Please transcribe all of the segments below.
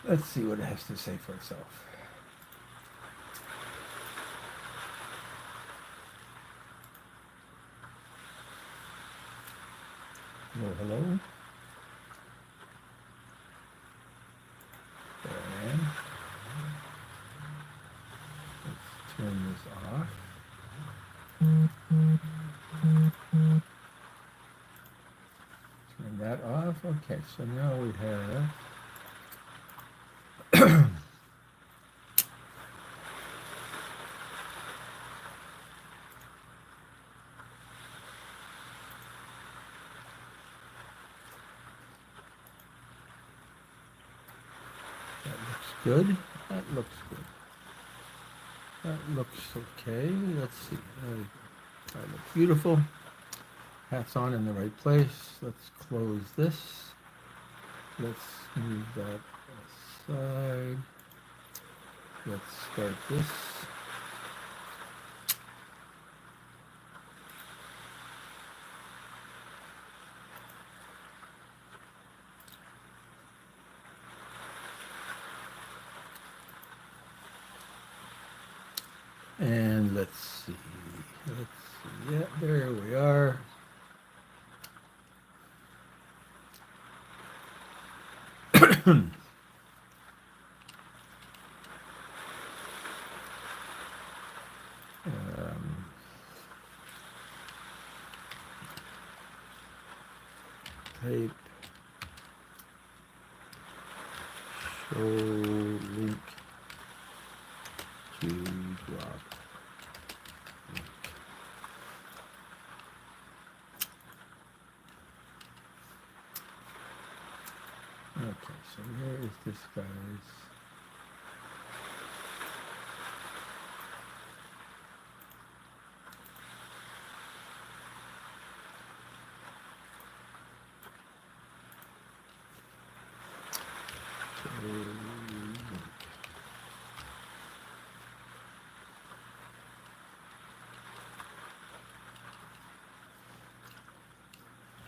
Let's see what it has to say for itself. Hello, hello. There I am. Let's turn this off. Turn that off. Okay, so now we have that looks good. That looks good. That looks okay. Let's see. There we go. That looks beautiful. Hat's on in the right place. Let's close this. Let's move that aside. Let's start this. And let's see. Let's see. Yeah, there we are. um, type show link to drop. Okay, so where is this guy's?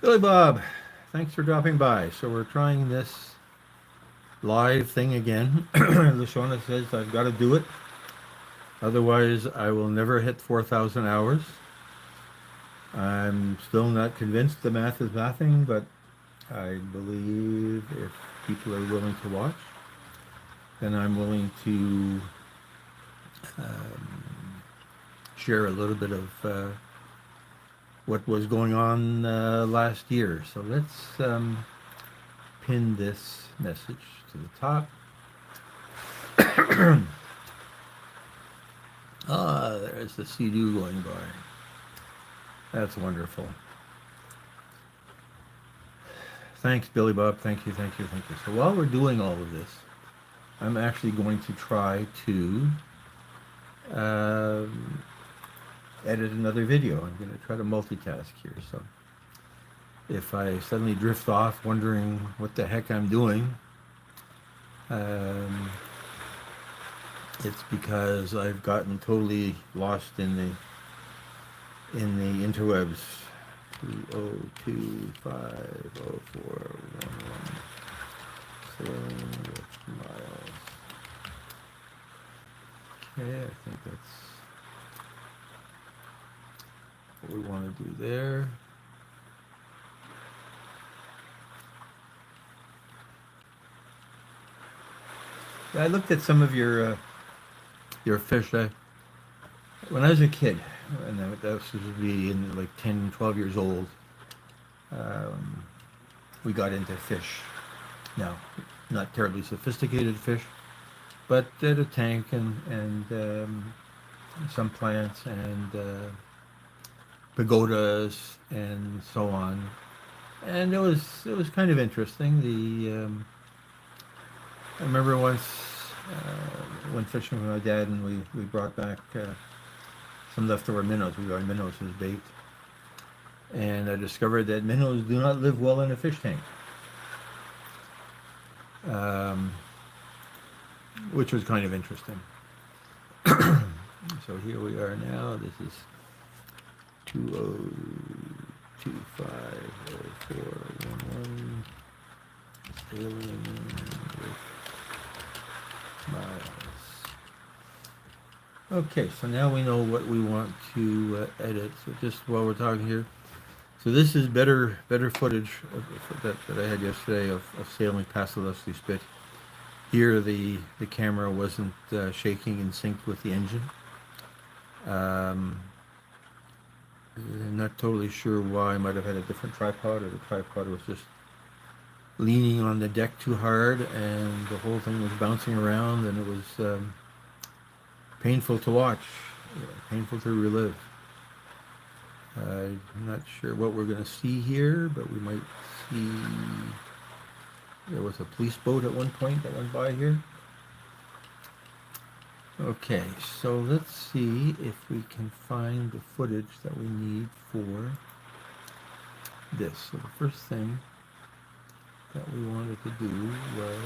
Billy Bob, thanks for dropping by. So we're trying this live thing again. Lashona says I've got to do it. Otherwise, I will never hit 4,000 hours. I'm still not convinced the math is mathing, but I believe if people are willing to watch, then I'm willing to share a little bit of what was going on last year. So let's pin this message to the top. Ah, there's the Sea-Doo going by. That's wonderful. Thanks, Billy Bob. Thank you, thank you, thank you. So while we're doing all of this, I'm actually going to try to edit another video. I'm going to try to multitask here. So if I suddenly drift off wondering what the heck I'm doing, it's because I've gotten totally lost in the interwebs. 202504117 miles. Okay, I think that's what we want to do there. Yeah, I looked at some of your fish. When I was a kid, and that would be in like 10, 12 years old, we got into fish. Now, not terribly sophisticated fish, but a tank and some plants and pagodas and so on. And it was kind of interesting. I remember once went fishing with my dad, and we brought back some leftover minnows. We got minnows as bait, and I discovered that minnows do not live well in a fish tank, which was kind of interesting. So here we are now. This is 202504111. Alien Okay, so now we know what we want to edit. So just while we're talking here, so this is better footage that I had yesterday of sailing past the Leslie Spit. Here the camera wasn't shaking in sync with the engine. Um, I'm not totally sure why. I might have had a different tripod, or the tripod was just leaning on the deck too hard, and the whole thing was bouncing around, and it was painful to watch, painful to relive. I'm not sure what we're going to see here, but we might see. There was a police boat at one point that went by here. Okay, so let's see if we can find the footage that we need for this. So the first thing that we wanted to do was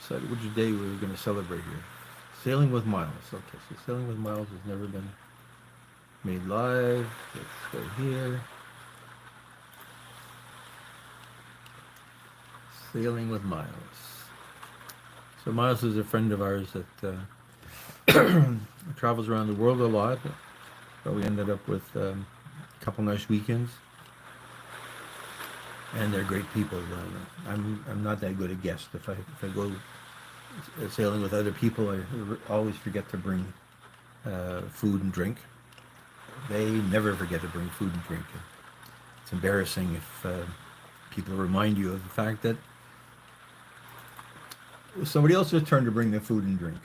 decide which day we were going to celebrate here. Sailing with Miles. Okay, so Sailing with Miles has never been made live. Let's go here. Sailing with Miles. So Miles is a friend of ours that travels around the world a lot, but we ended up with a couple nice weekends, and they're great people. I'm not that good a guest. If I go sailing with other people, I always forget to bring food and drink. They never forget to bring food and drink. It's embarrassing if people remind you of the fact that it was somebody else's turn to bring the food and drink.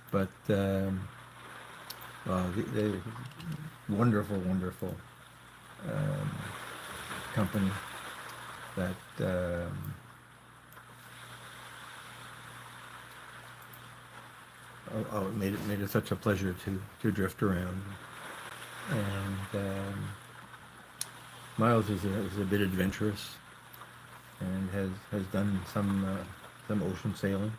But they wonderful, wonderful company that it made it such a pleasure to drift around. And Miles is a bit adventurous and has done some ocean sailing.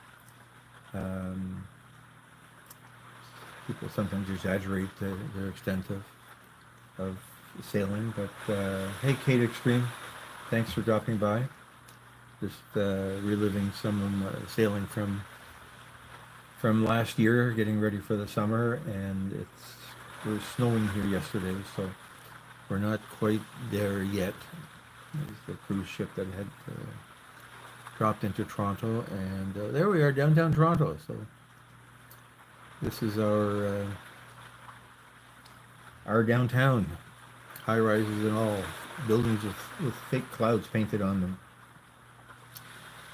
People sometimes exaggerate their extent of sailing, but hey, Kate Extreme, thanks for dropping by. Just reliving some sailing from last year, getting ready for the summer, and it was snowing here yesterday, so we're not quite there yet. There's the cruise ship that had dropped into Toronto, and there we are, downtown Toronto. So this is our downtown, high rises and all, buildings with fake clouds painted on them.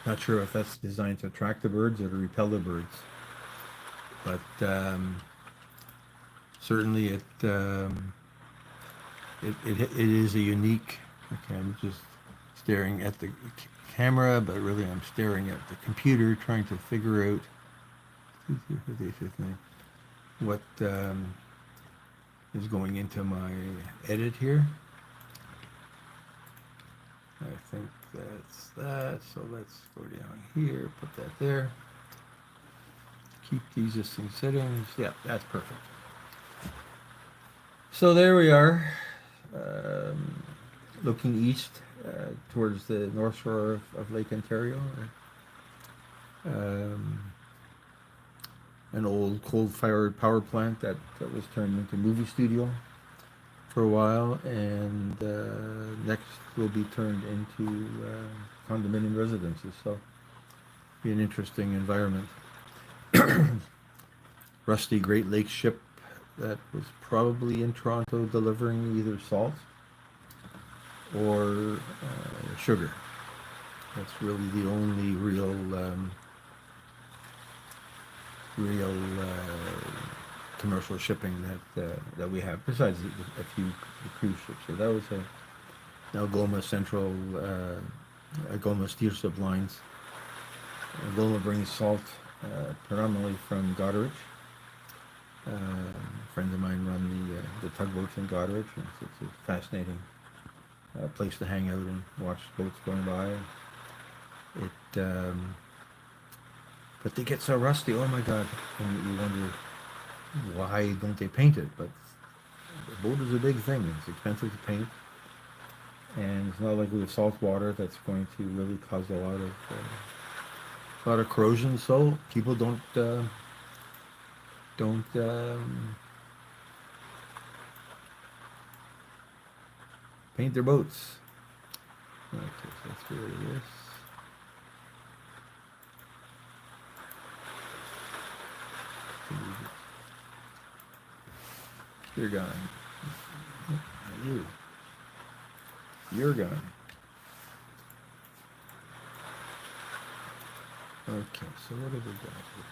Not sure if that's designed to attract the birds or to repel the birds, but certainly it is a unique. Okay, I'm just staring at the camera, but really I'm staring at the computer, trying to figure out what is going into my edit here. I think that's that. So let's go down here, put that there. Keep the existing settings. Yeah, that's perfect. So there we are, looking east towards the north shore of Lake Ontario. An old coal-fired power plant that was turned into movie studio for a while, and next will be turned into condominium residences. So, be an interesting environment. Rusty Great Lakes ship that was probably in Toronto delivering either salt or sugar. That's really the only real commercial shipping that we have, besides a few cruise ships. So that was Algoma Central, Algoma Steel Sublines. Algoma brings salt predominantly from Goderich. Friends of mine run the tugboats in Goderich. It's a fascinating place to hang out and watch boats going by. But they get so rusty. Oh my God! And you wonder why don't they paint it? But the boat is a big thing. It's expensive to paint, and it's not like with salt water that's going to really cause a lot of a lot of corrosion, so people don't paint their boats. Okay, so let's get rid of this. You're gone. You. You're gone. Okay, so what have we got here?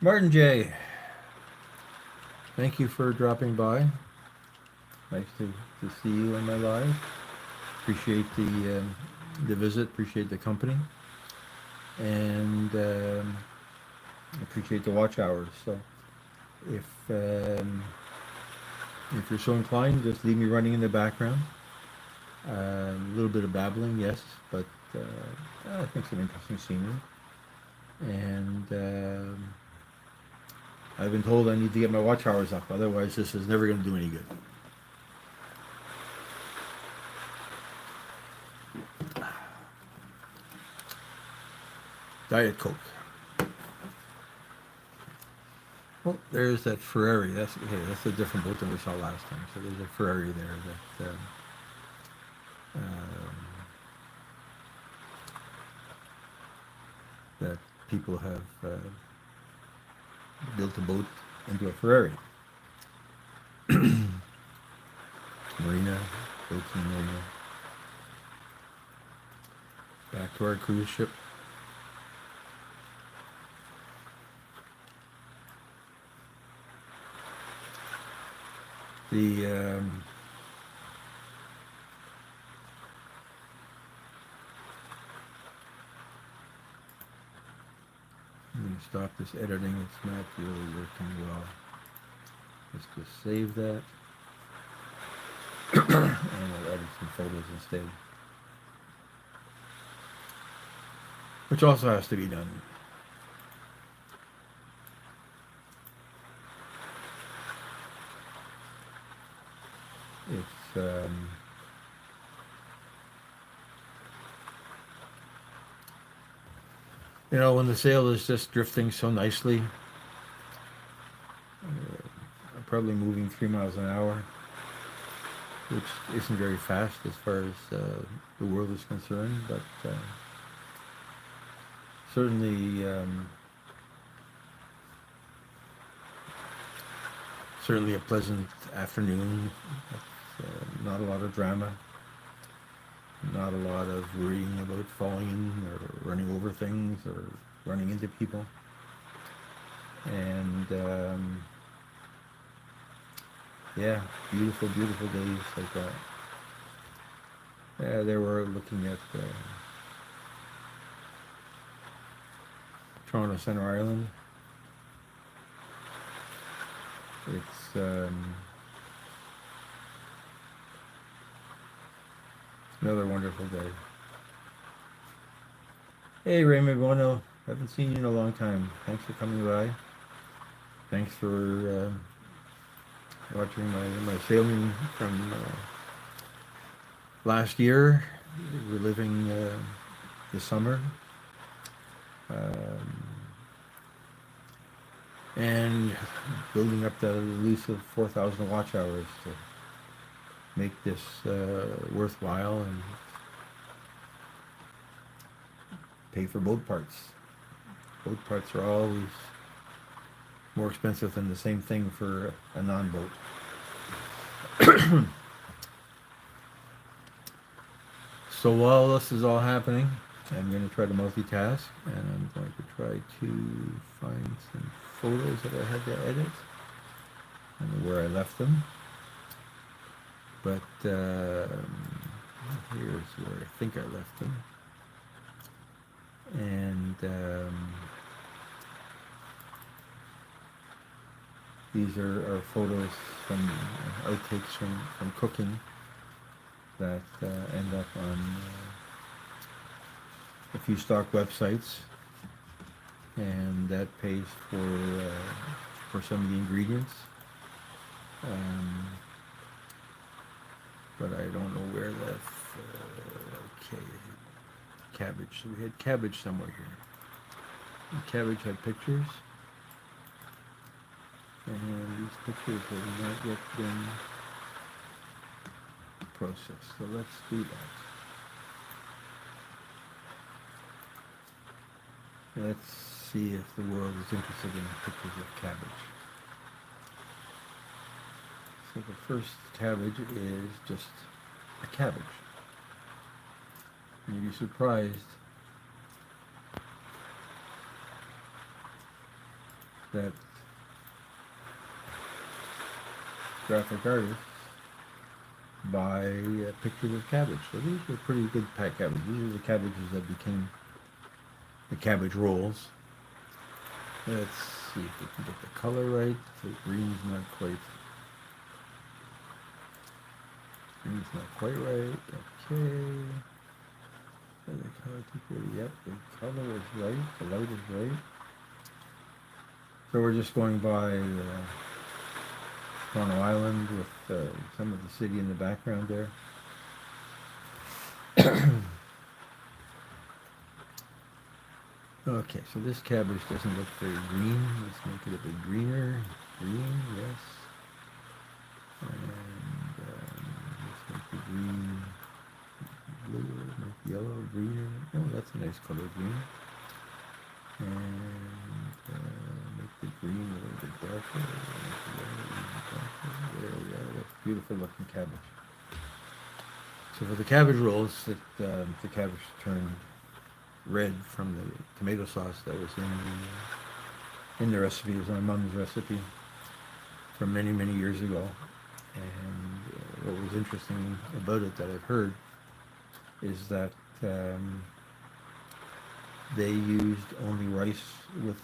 Martin J, thank you for dropping by. Nice to see you in my live. Appreciate the visit, appreciate the company, and appreciate the watch hours. So if you're so inclined, just leave me running in the background. A little bit of babbling, yes, but I think some interesting scenery. And I've been told I need to get my watch hours up, otherwise this is never going to do any good. Diet Coke. Well, there's that Ferrari. That's a different boat than we saw last time. So there's a Ferrari there that people have built a boat into a Ferrari. Marina, boats in the marina. Back to our cruise ship. The I'm going to stop this editing. It's not really working well. Let's just save that. And I'll edit some photos instead. Which also has to be done. It's you know, when the sail is just drifting so nicely, I'm probably moving 3 miles an hour, which isn't very fast as far as the world is concerned, but certainly certainly a pleasant afternoon. Not a lot of drama, not a lot of worrying about falling in or running over things or running into people. And yeah, beautiful, beautiful days like that. Yeah, they were looking at Toronto Centre Island. It's another wonderful day. Hey Raymond Bono, haven't seen you in a long time. Thanks for coming by. Thanks for watching my sailing from last year, reliving the summer. And building up the elusive 4,000 watch hours to make this worthwhile and pay for boat parts. Boat parts are always more expensive than the same thing for a non-boat. So while this is all happening, I'm going to try to multitask, and I'm going to try to find some photos that I had to edit and where I left them. But here's where I think I left them. And these are photos from outtakes from cooking that end up on a few stock websites, and that pays for some of the ingredients. but I don't know where that. Okay, cabbage. So we had cabbage somewhere here. And cabbage had pictures, and these pictures have not yet been processed. So let's do that. Let's see if the world is interested in pictures of cabbage. So the first cabbage is just a cabbage. And you'd be surprised that graphic artists buy pictures of cabbage. So these are pretty good packed cabbage. These are the cabbages that became the cabbage rolls. Let's see if we can get the color right. The green's not quite. Green's not quite right. Okay. And the color too. Yep, the color is right. The light is right. So we're just going by Toronto Island with some of the city in the background there. Okay, so this cabbage doesn't look very green. Let's make it a bit greener. Green, yes. And let's make the green blue, make yellow, greener. Oh, that's a nice color, green. And make the green a little bit darker. Make the yellow even darker. There we are. That's beautiful looking cabbage. So for the cabbage rolls, the cabbage turned red from the tomato sauce that was in the recipe. It was my mom's recipe from many, many years ago. And what was interesting about it that I've heard is that they used only rice with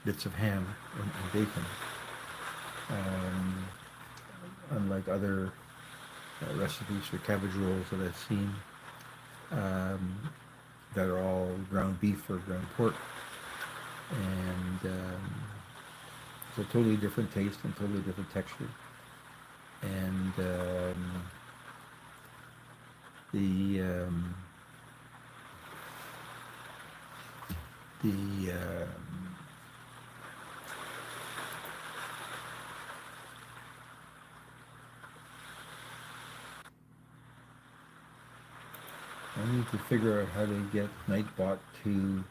bits of ham and bacon. Unlike other recipes for cabbage rolls that I've seen, that are all ground beef or ground pork, and it's a totally different taste and totally different texture. And the I need to figure out how to get Nightbot to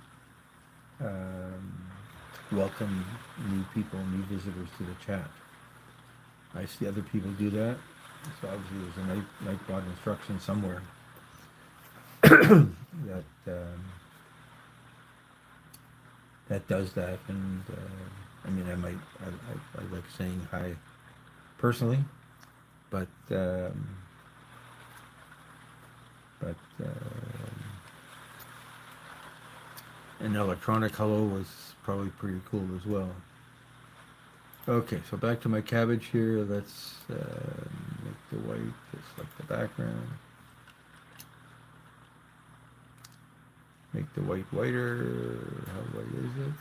welcome new people, new visitors to the chat. I see other people do that, so obviously there's a Nightbot instruction somewhere that that does that. And I mean, I like saying hi personally, but an electronic hello was probably pretty cool as well. Okay, so back to my cabbage here. Let's make the white just like the background. Make the white whiter. How white is it?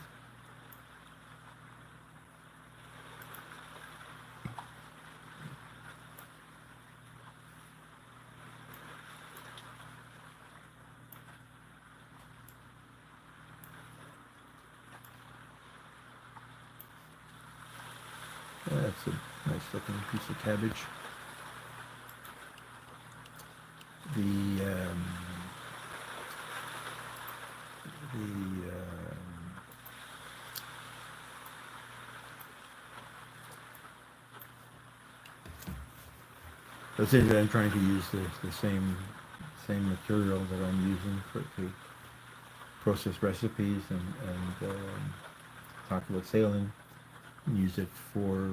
That's a nice looking piece of cabbage. That's it. I'm trying to use the same material that I'm using to process recipes and talk about sailing. Use it for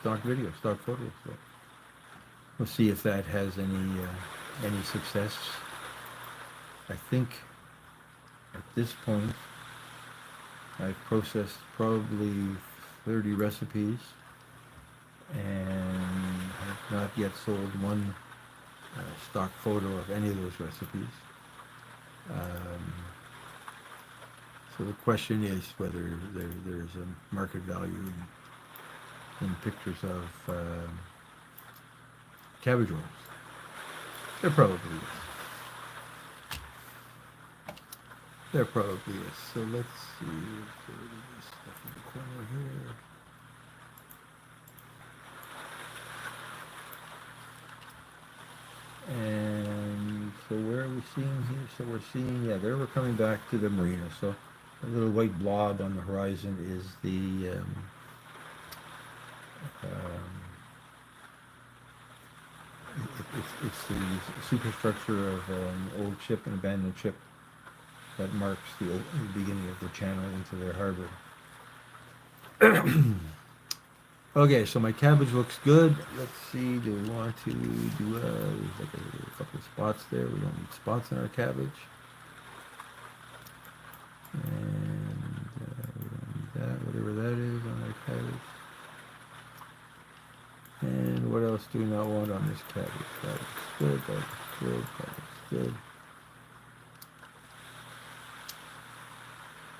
stock video, stock photos. So we'll see if that has any success. I think at this point I've processed probably 30 recipes and have not yet sold one stock photo of any of those recipes. So the question is whether there's a market value in pictures of cabbage worms. There probably is. There probably is. So let's see. This stuff in the corner here. And so where are we seeing here? So we're seeing, yeah, there we're coming back to the marina. So a little white blob on the horizon is the it's the superstructure of an old ship, an abandoned ship that marks the beginning of the channel into their harbor. Okay, so my cabbage looks good. Let's see, do we want to do there's like a couple of spots there. We don't need spots in our cabbage. And we don't need that, whatever that is on our cabbage. And what else do we not want on this cabbage? That looks good, that looks good, that looks good.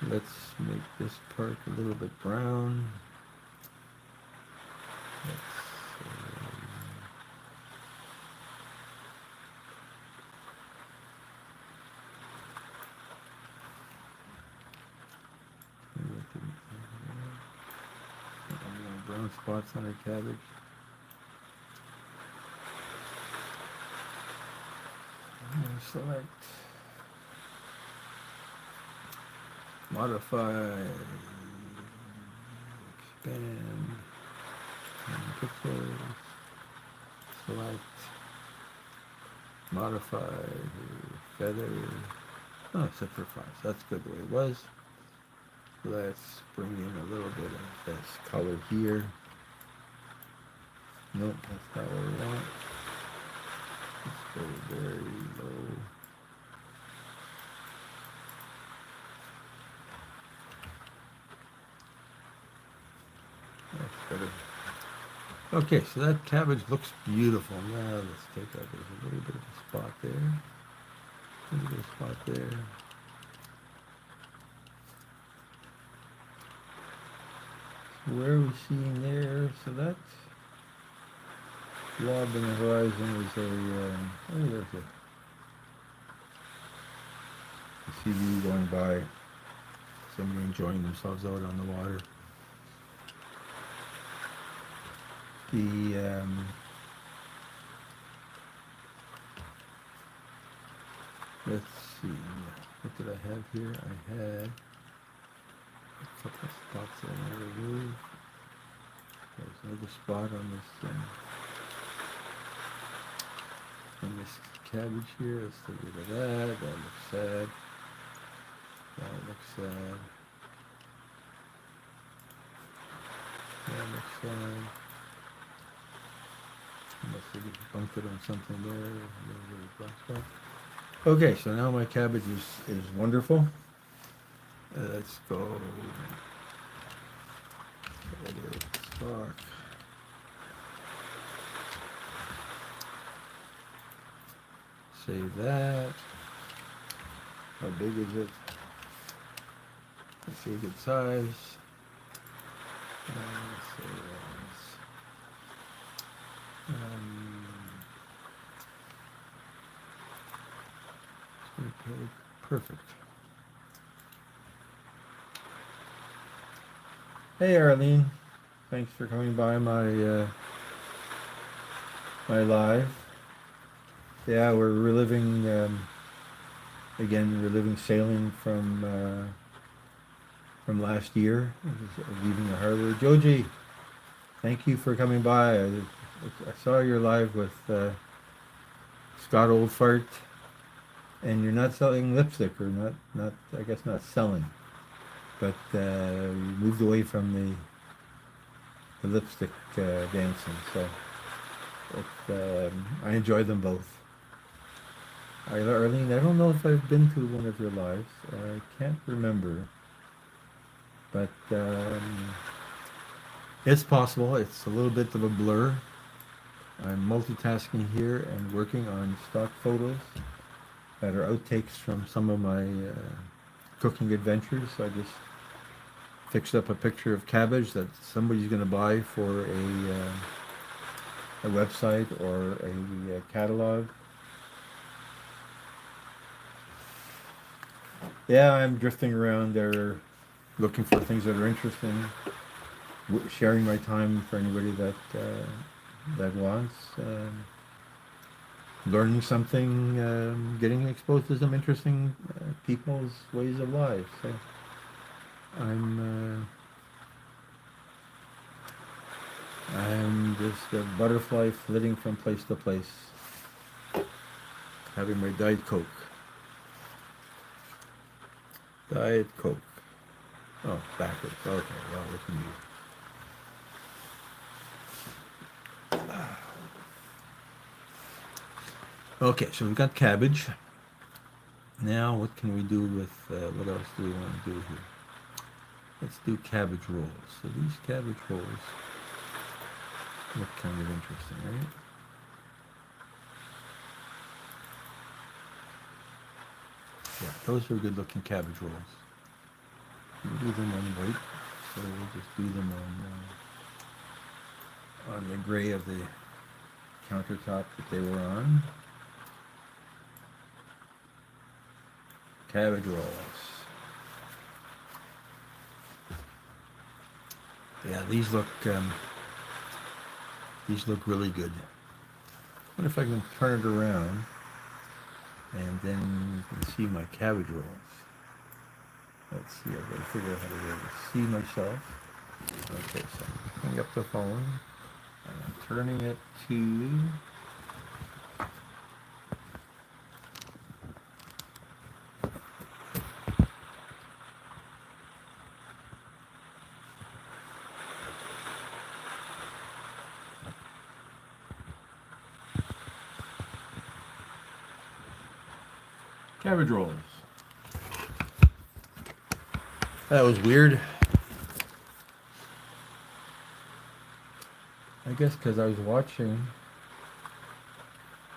Let's make this part a little bit brown. Brown spots on our cabbage. Select, modify, expand, pixels, select, modify, feather, oh, except for 5, so that's good the way it was. Let's bring in a little bit of this color here. Nope, that's not what we want. Let's go very low. That's better. Okay, so that cabbage looks beautiful. Now let's take out, there's a little bit of a spot there. A little bit of a spot there. Where are we seeing there? So that blob in the horizon is a, oh, there's a CB going by. Somebody enjoying themselves out on the water. The let's see, what did I have here? I had a couple of spots that I want to remove. There's another spot on this cabbage here. Let's get rid of that. That looks sad. That looks sad. That looks sad. Unless they bumped it on something there. Okay, so now my cabbage is wonderful. Let's go. Stock. Save that. How big is it? Let's see a good size. Okay, perfect. Hey Arlene, thanks for coming by my my live. Yeah, we're reliving reliving sailing from last year, leaving the harbor. Joji, thank you for coming by. I saw your live with Scott Oldfart, and you're not selling lipstick, or not I guess not selling, but you moved away from the lipstick dancing. So I enjoy them both. Arlene, I don't know if I've been to one of your lives. I can't remember. But it's possible. It's a little bit of a blur. I'm multitasking here and working on stock photos that are outtakes from some of my cooking adventures. So I just fixed up a picture of cabbage that somebody's going to buy for a website or a catalog. Yeah, I'm drifting around there looking for things that are interesting, sharing my time for anybody that wants, learning something, getting exposed to some interesting people's ways of life. So I'm I'm just a butterfly flitting from place to place, having my Diet Coke. Diet Coke. Oh, backwards. Okay, well, we can use. Okay, so we've got cabbage. Now, what can we do with, what else do we want to do here? Let's do cabbage rolls. So these cabbage rolls look kind of interesting, right? Yeah, those are good looking cabbage rolls. We'll do them on white, so we'll just do them on the gray of the countertop that they were on. Cabbage rolls. Yeah, these look really good. I wonder if I can turn it around and then you can see my cabbage rolls. Let's see, I've got to figure out how to really see myself. Okay, so I'm picking up the phone and I'm turning it to cabbage rolls. That was weird. I guess because I was watching,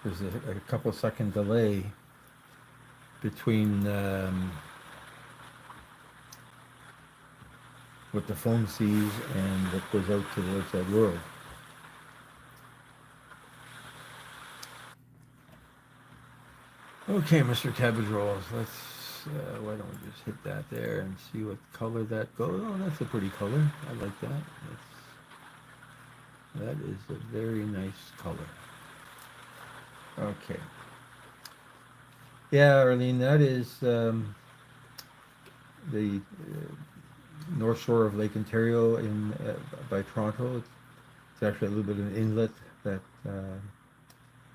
there's a couple second delay between what the phone sees and what goes out to the outside world. Okay, Mr. Cabbage Rolls, let's, why don't we just hit that there and see what color that goes. Oh, that's a pretty color. I like that. That is a very nice color. Okay. Yeah, Arlene, that is the north shore of Lake Ontario by Toronto. It's actually a little bit of an inlet that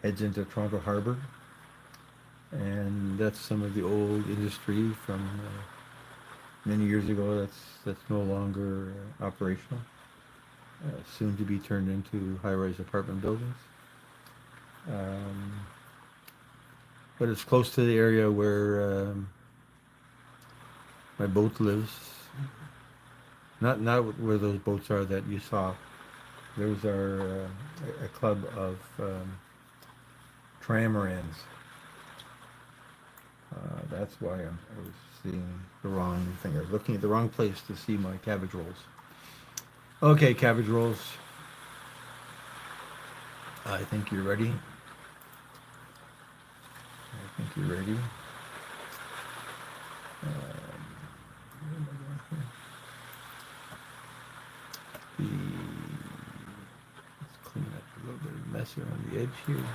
heads into Toronto Harbor. And that's some of the old industry from many years ago that's no longer operational. Soon to be turned into high-rise apartment buildings. But it's close to the area where my boat lives. Not where those boats are that you saw. Those are a club of trimarans. That's why I was seeing the wrong thing. I was looking at the wrong place to see my cabbage rolls. Okay, cabbage rolls. I think you're ready. I think you're ready. Where am I going here? Let's clean up a little bit of mess around the edge here.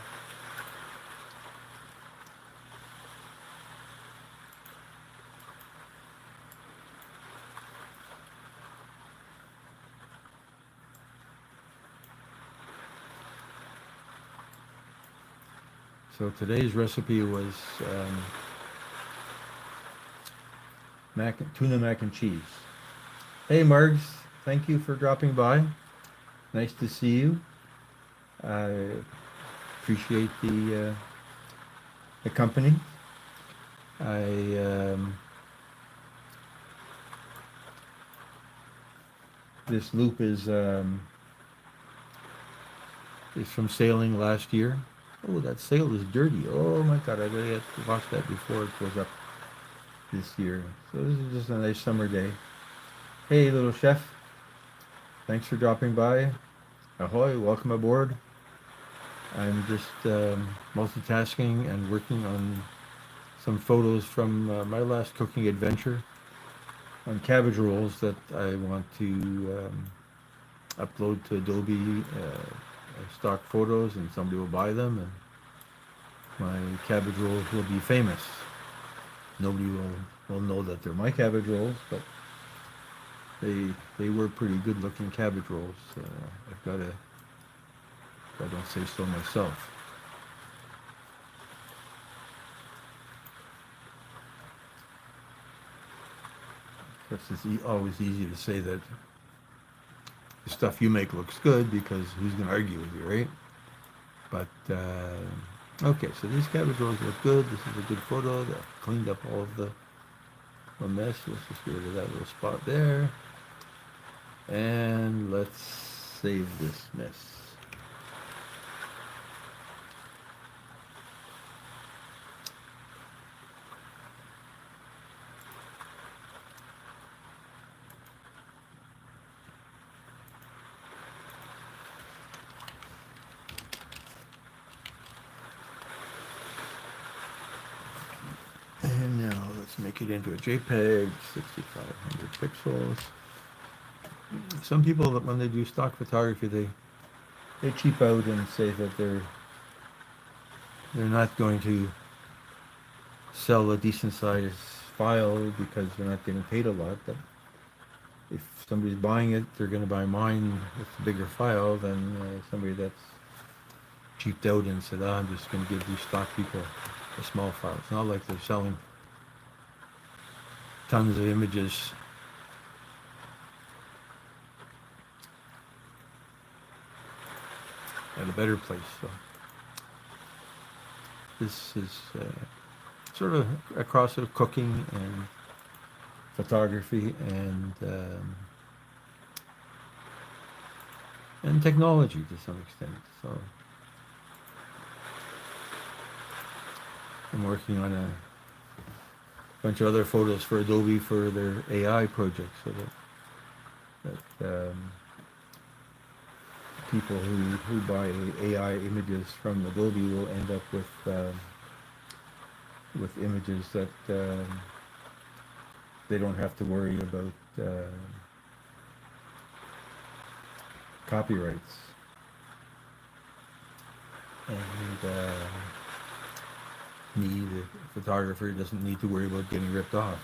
So today's recipe was tuna mac and cheese. Hey Margs, thank you for dropping by. Nice to see you. I appreciate the company. This loop is from sailing last year. Oh, that sail is dirty. Oh my God, I really have to wash that before it goes up this year. So this is just a nice summer day. Hey, little chef. Thanks for dropping by. Ahoy, welcome aboard. I'm just multitasking and working on some photos from my last cooking adventure on cabbage rolls that I want to upload to Adobe as stock photos, and somebody will buy them, and my cabbage rolls will be famous. Nobody will know that they're my cabbage rolls, but they were pretty good looking cabbage rolls. I've got to, if I don't say so myself. Of course, it's always easy to say that the stuff you make looks good, because who's going to argue with you, right? But okay, so these cabbage rolls look good. This is a good photo. I've cleaned up all of the mess. Let's just get rid of that little spot there. And let's save this mess. And now let's make it into a JPEG, 6,500 pixels. Some people, when they do stock photography, they cheap out and say that they're not going to sell a decent size file because they're not getting paid a lot. But if somebody's buying it, they're going to buy mine with a bigger file than somebody that's cheaped out and said, I'm just going to give these stock people a small file. It's not like they're selling tons of images. At a better place. So this is sort of a cross of cooking and photography and technology to some extent. So I'm working on a bunch of other photos for Adobe for their AI project, so that people who buy AI images from Adobe will end up with images that they don't have to worry about copyrights. And me, the photographer, doesn't need to worry about getting ripped off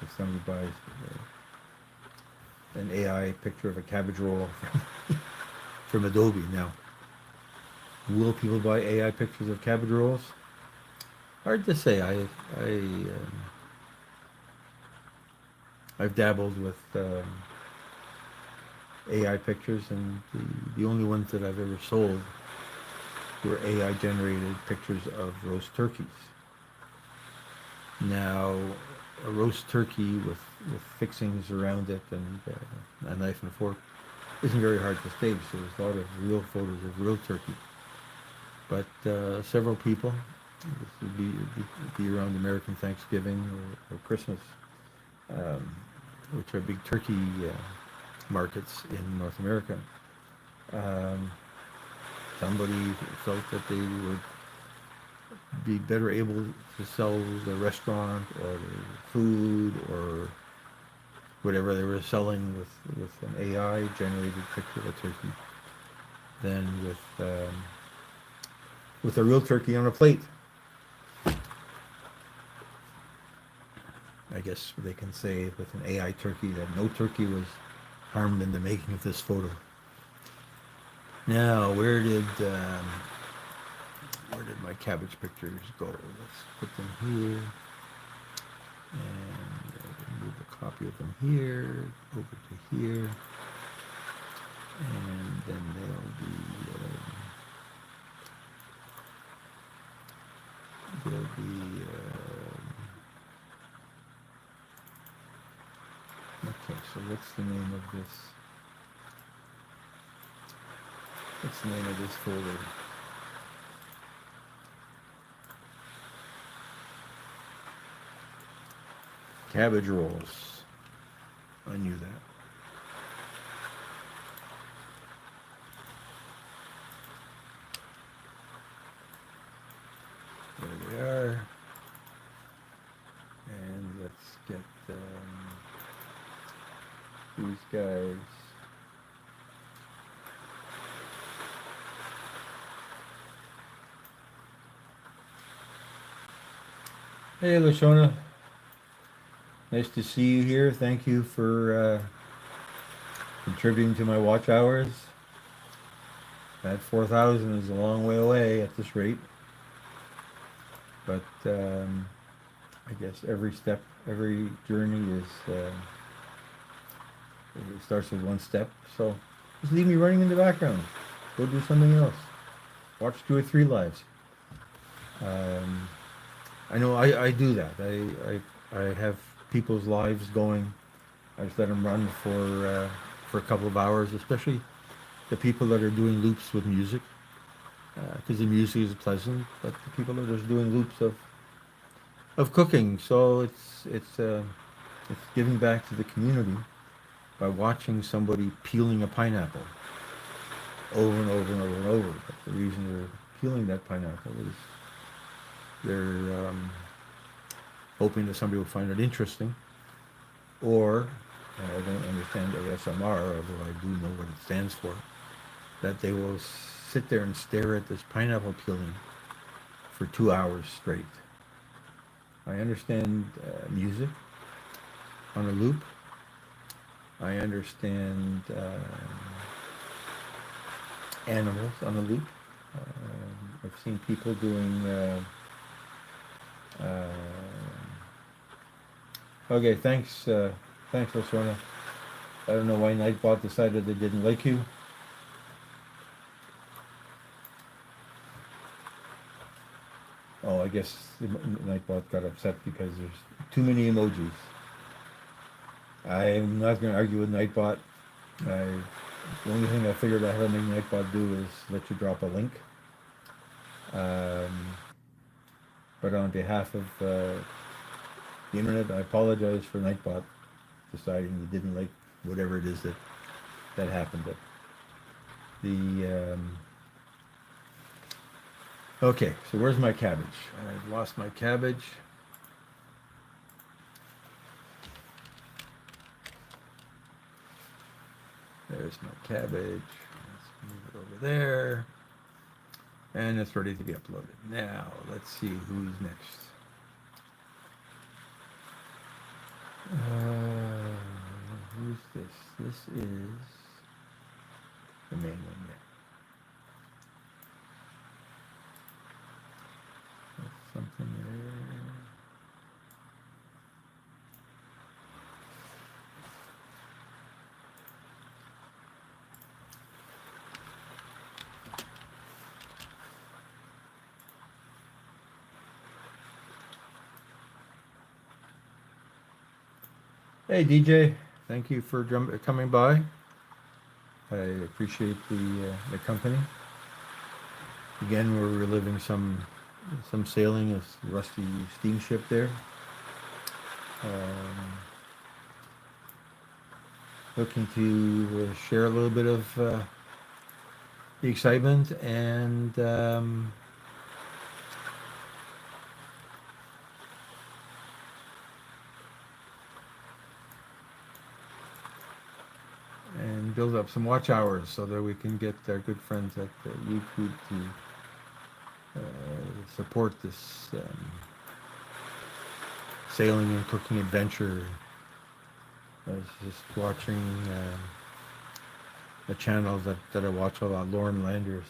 if somebody buys an AI picture of a cabbage roll from Adobe. Now, will people buy AI pictures of cabbage rolls? Hard to say. I've dabbled with AI pictures, and the only ones that I've ever sold were AI generated pictures of roast turkeys. Now, a roast turkey with fixings around it and a knife and fork isn't very hard to stage, so there's a lot of real photos of real turkey. But several people, this would be around American Thanksgiving or Christmas, which are big turkey markets in North America. Somebody felt that they would be better able to sell the restaurant or the food or whatever they were selling with an AI generated picture of a turkey than with a real turkey on a plate. I guess they can say with an AI turkey that no turkey was harmed in the making of this photo. Now, where did my cabbage pictures go? Let's put them here, and move a copy of them here over to here, and then they'll be okay. So what's the name of this? What's the name of this folder? Cabbage rolls. I knew that. these guys. Hey, Lashona. Nice to see you here. Thank you for contributing to my watch hours. That 4,000 is a long way away at this rate. But I guess every step, every journey is, it starts with one step. So just leave me running in the background. Go do something else. Watch 2 or 3 lives. I know I do that. I have people's lives going. I just let them run for a couple of hours, especially the people that are doing loops with music, because the music is pleasant. But the people that are just doing loops of cooking, so it's giving back to the community by watching somebody peeling a pineapple over and over and over and over. But the reason they're peeling that pineapple is they're hoping that somebody will find it interesting, or I don't understand ASMR, although I do know what it stands for, that they will sit there and stare at this pineapple peeling for 2 hours straight. I understand music on a loop. I understand animals on a loop. I've seen people doing. Okay, thanks, Lasorna. I don't know why Nightbot decided they didn't like you. Oh, I guess Nightbot got upset because there's too many emojis. I'm not going to argue with Nightbot. The only thing I figured out how to make Nightbot do is let you drop a link. But on behalf of the internet, I apologize for Nightbot deciding he didn't like whatever it is that happened. But okay, so where's my cabbage? I've lost my cabbage. There's my cabbage. Let's move it over there. And it's ready to be uploaded. Now, let's see who's next. Who's this? This is the main one there. That's something there. Hey DJ, thank you for coming by. I appreciate the company. Again, we're reliving some sailing of rusty steamship there. Looking to share a little bit of the excitement and build up some watch hours so that we can get our good friends at YouTube to support this sailing and cooking adventure. I was just watching a channel that I watch a lot, Lauren Landers,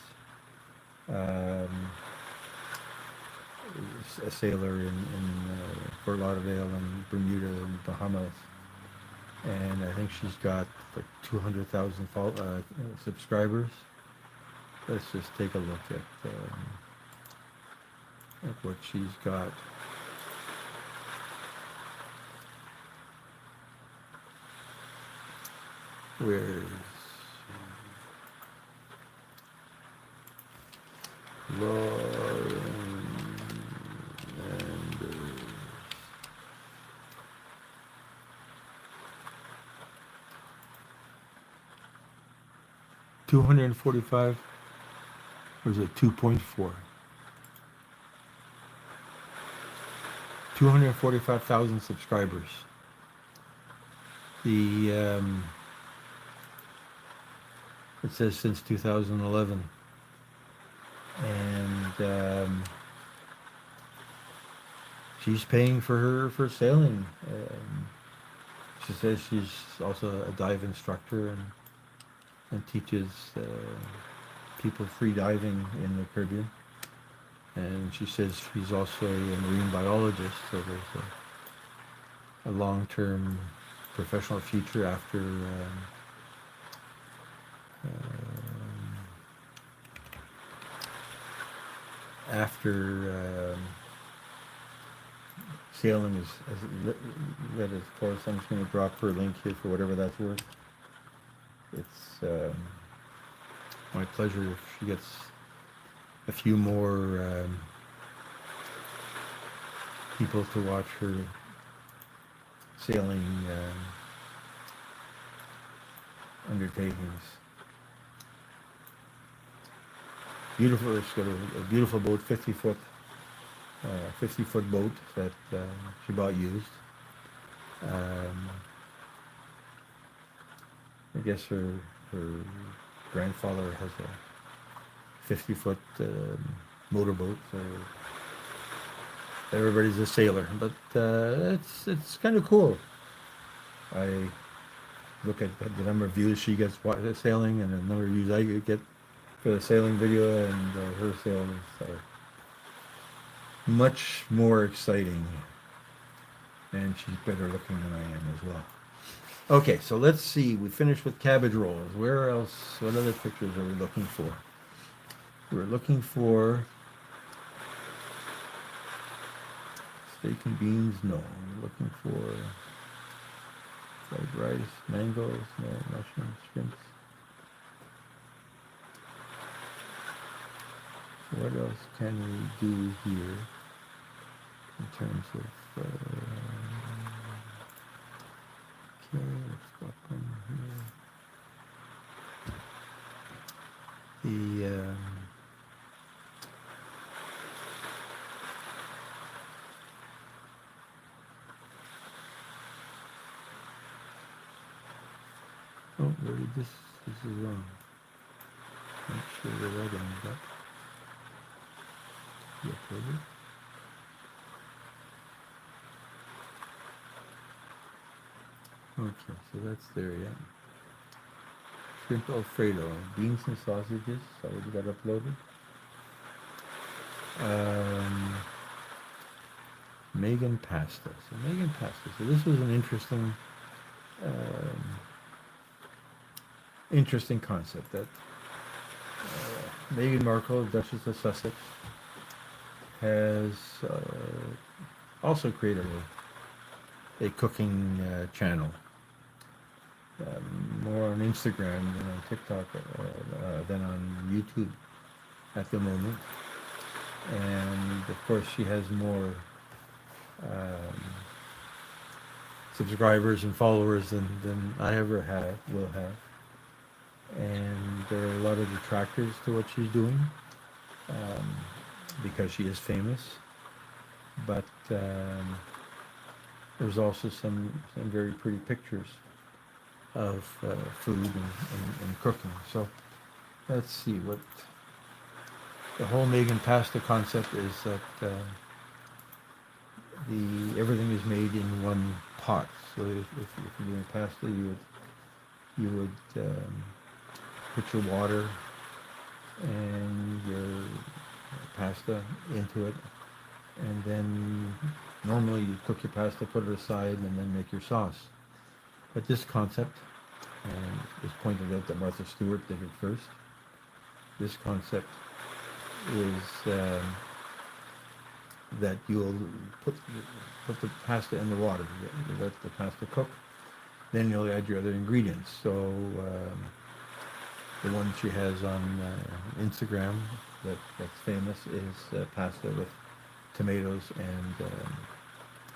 a sailor in Fort Lauderdale and Bermuda and Bahamas. And I think she's got like 200,000 subscribers. Let's just take a look at what she's got. Where is Lauren Landers? 245, or is it 2.4? 245,000 subscribers. The It says since 2011. And she's paying for her sailing. She says she's also a dive instructor and teaches people free diving in the Caribbean. And she says she's also a marine biologist, so there's a long-term professional future after sailing is read as course. I'm just going to drop her link here for whatever that's worth. It's my pleasure if she gets a few more people to watch her sailing undertakings. Beautiful. It's got a beautiful boat, 50-foot boat that she bought used. I guess her grandfather has a 50-foot motorboat, so everybody's a sailor. But it's kind of cool. I look at the number of views she gets sailing and the number of views I get for the sailing video, and her sailings are much more exciting, and she's better looking than I am as well. Okay, so let's see. We finished with cabbage rolls. Where else? What other pictures are we looking for? We're looking for steak and beans. No, we're looking for fried rice, mangoes, no, mushrooms, shrimps. What else can we do here in terms of okay, let's go from here. The oh, where did this is wrong. Not sure where that ended up. Uploaded. Okay, so that's there, yeah. Shrimp Alfredo, beans and sausages, already got uploaded. Megan pasta. So Megan pasta. So this was an interesting concept that Meghan Markle, Duchess of Sussex, has also created a cooking channel, more on Instagram than on TikTok than on YouTube at the moment. And of course she has more subscribers and followers than I ever will have. And there are a lot of detractors to what she's doing. Because she is famous, but there's also some very pretty pictures of food and cooking. So let's see what the whole Megan pasta concept is. That everything is made in one pot. So if you're doing pasta, you would put your water and your pasta into it, and then normally you cook your pasta, put it aside, and then make your sauce. But this concept, and it was pointed out that Martha Stewart did it first, this concept is that you'll put the pasta in the water, you let the pasta cook, then you'll add your other ingredients. So the one she has on Instagram that's famous is pasta with tomatoes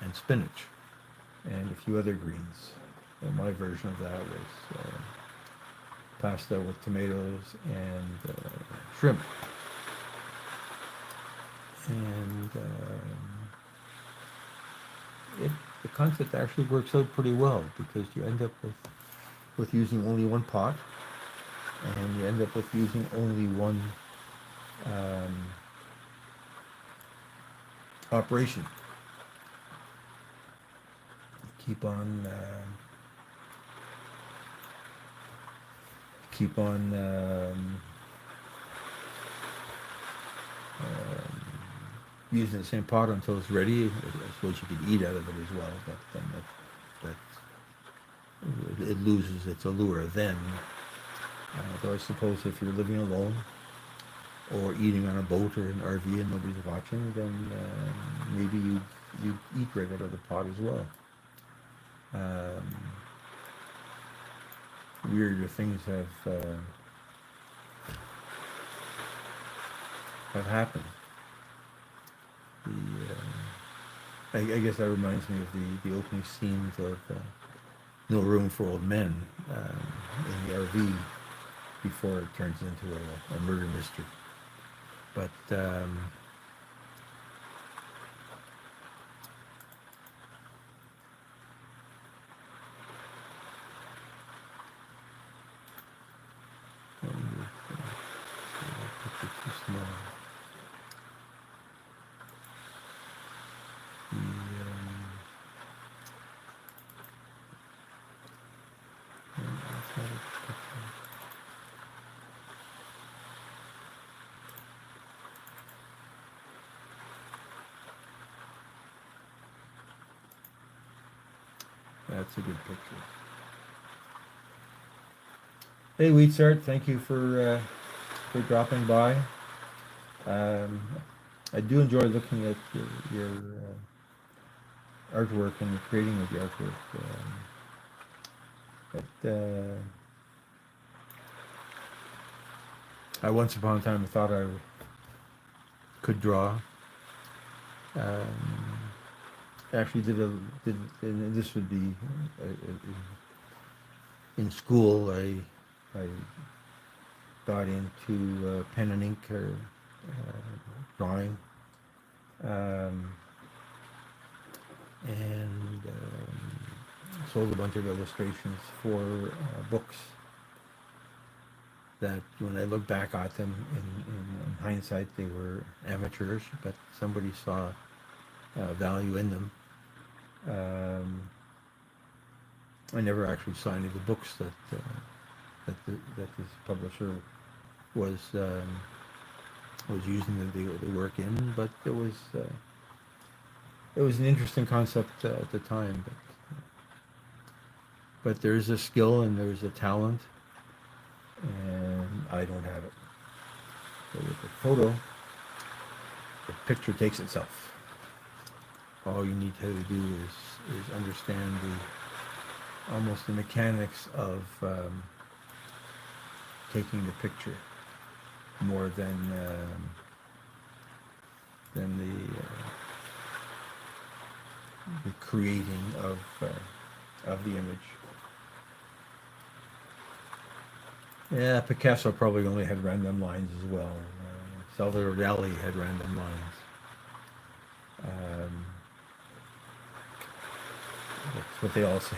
and spinach and a few other greens. And my version of that was pasta with tomatoes and shrimp. And the concept actually works out pretty well because you end up with using only one pot. and you end up with using only one operation. Keep on keep on using the same pot until it's ready. I suppose you could eat out of it as well, but then it loses its allure then. Though I suppose if you're living alone or eating on a boat or an RV and nobody's watching, then maybe you eat right out of the pot as well. Weirder things have happened. I guess that reminds me of the opening scenes of No Room for Old Men in the RV before it turns into a murder mystery. But too small. That's a good picture. Hey, Wheatsart, thank you for dropping by. I do enjoy looking at your artwork and the creating of the artwork. I once upon a time thought I could draw. Actually, and this would be in school. I got into pen and ink or drawing, and sold a bunch of illustrations for books that when I look back at them in hindsight, they were amateurish, but somebody saw value in them. I never actually saw any of the books that this publisher was using the work in, but it was an interesting concept at the time. But there's a skill and there's a talent, and I don't have it. So with the photo, the picture takes itself. All you need to do is understand almost the mechanics of taking the picture more than the creating of the image. Yeah, Picasso probably only had random lines as well. Salvador Dali had random lines. That's what they all say.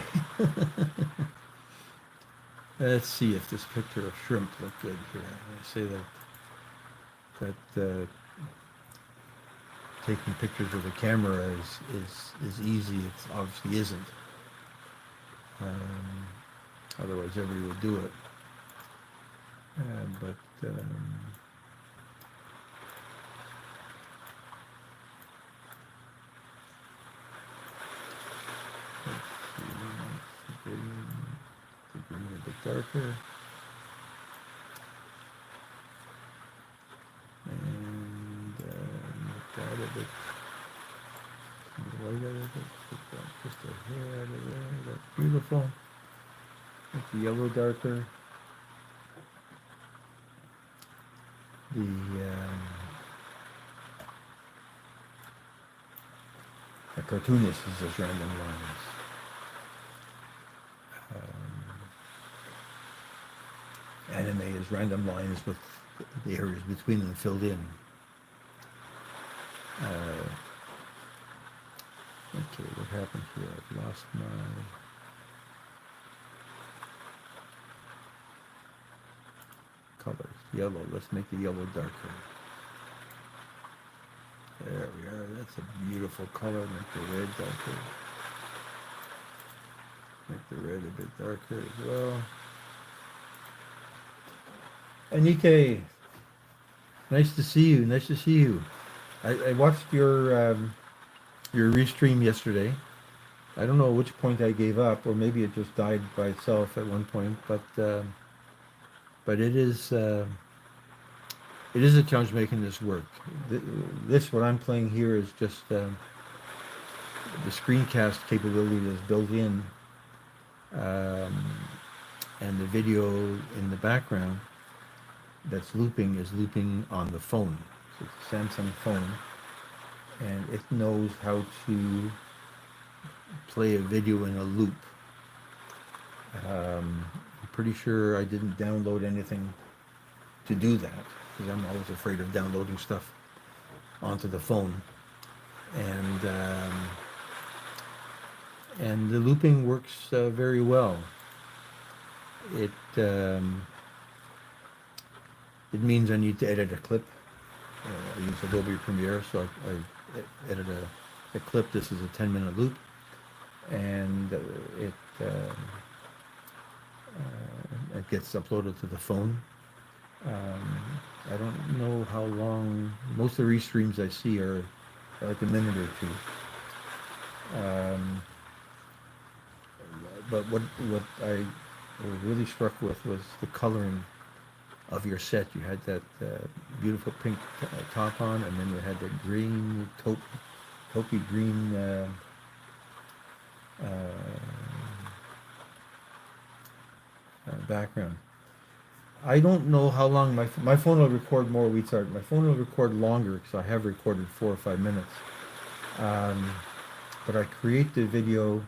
Let's see if this picture of shrimp look good here. I say that taking pictures with a camera is easy. It obviously isn't. Otherwise, everybody would do it. But let's see, the green a bit darker, and make that a bit white out of it. Put that just a hair out of there. That's beautiful. Make the yellow darker. The cartoonist is just random lines. Anime is random lines with the areas between them filled in. Okay, what happened here? I've lost my... colors. Yellow. Let's make the yellow darker. There we are. That's a beautiful color. Make the red darker. Make the red a bit darker as well. Anike, nice to see you. Nice to see you. I watched your restream yesterday. I don't know which point I gave up, or maybe it just died by itself at one point. But it is a challenge making this work. This what I'm playing here is just the screencast capability that's built in, and the video in the background that's looping is looping on the phone. So it's a Samsung phone, and it knows how to play a video in a loop. I'm pretty sure I didn't download anything to do that, because I'm always afraid of downloading stuff onto the phone. And the looping works very well. It means I need to edit a clip. I use Adobe Premiere, so I edit a clip. This is a 10-minute loop, and it gets uploaded to the phone. I don't know how long. Most of the restreams I see are like a minute or two. But what I was really struck with was the coloring of your set. You had that beautiful pink top on, and then you had the green, taupey green background. I don't know how long my phone will record more, Wheatsart. My phone will record longer, because I have recorded 4 or 5 minutes. But I create the video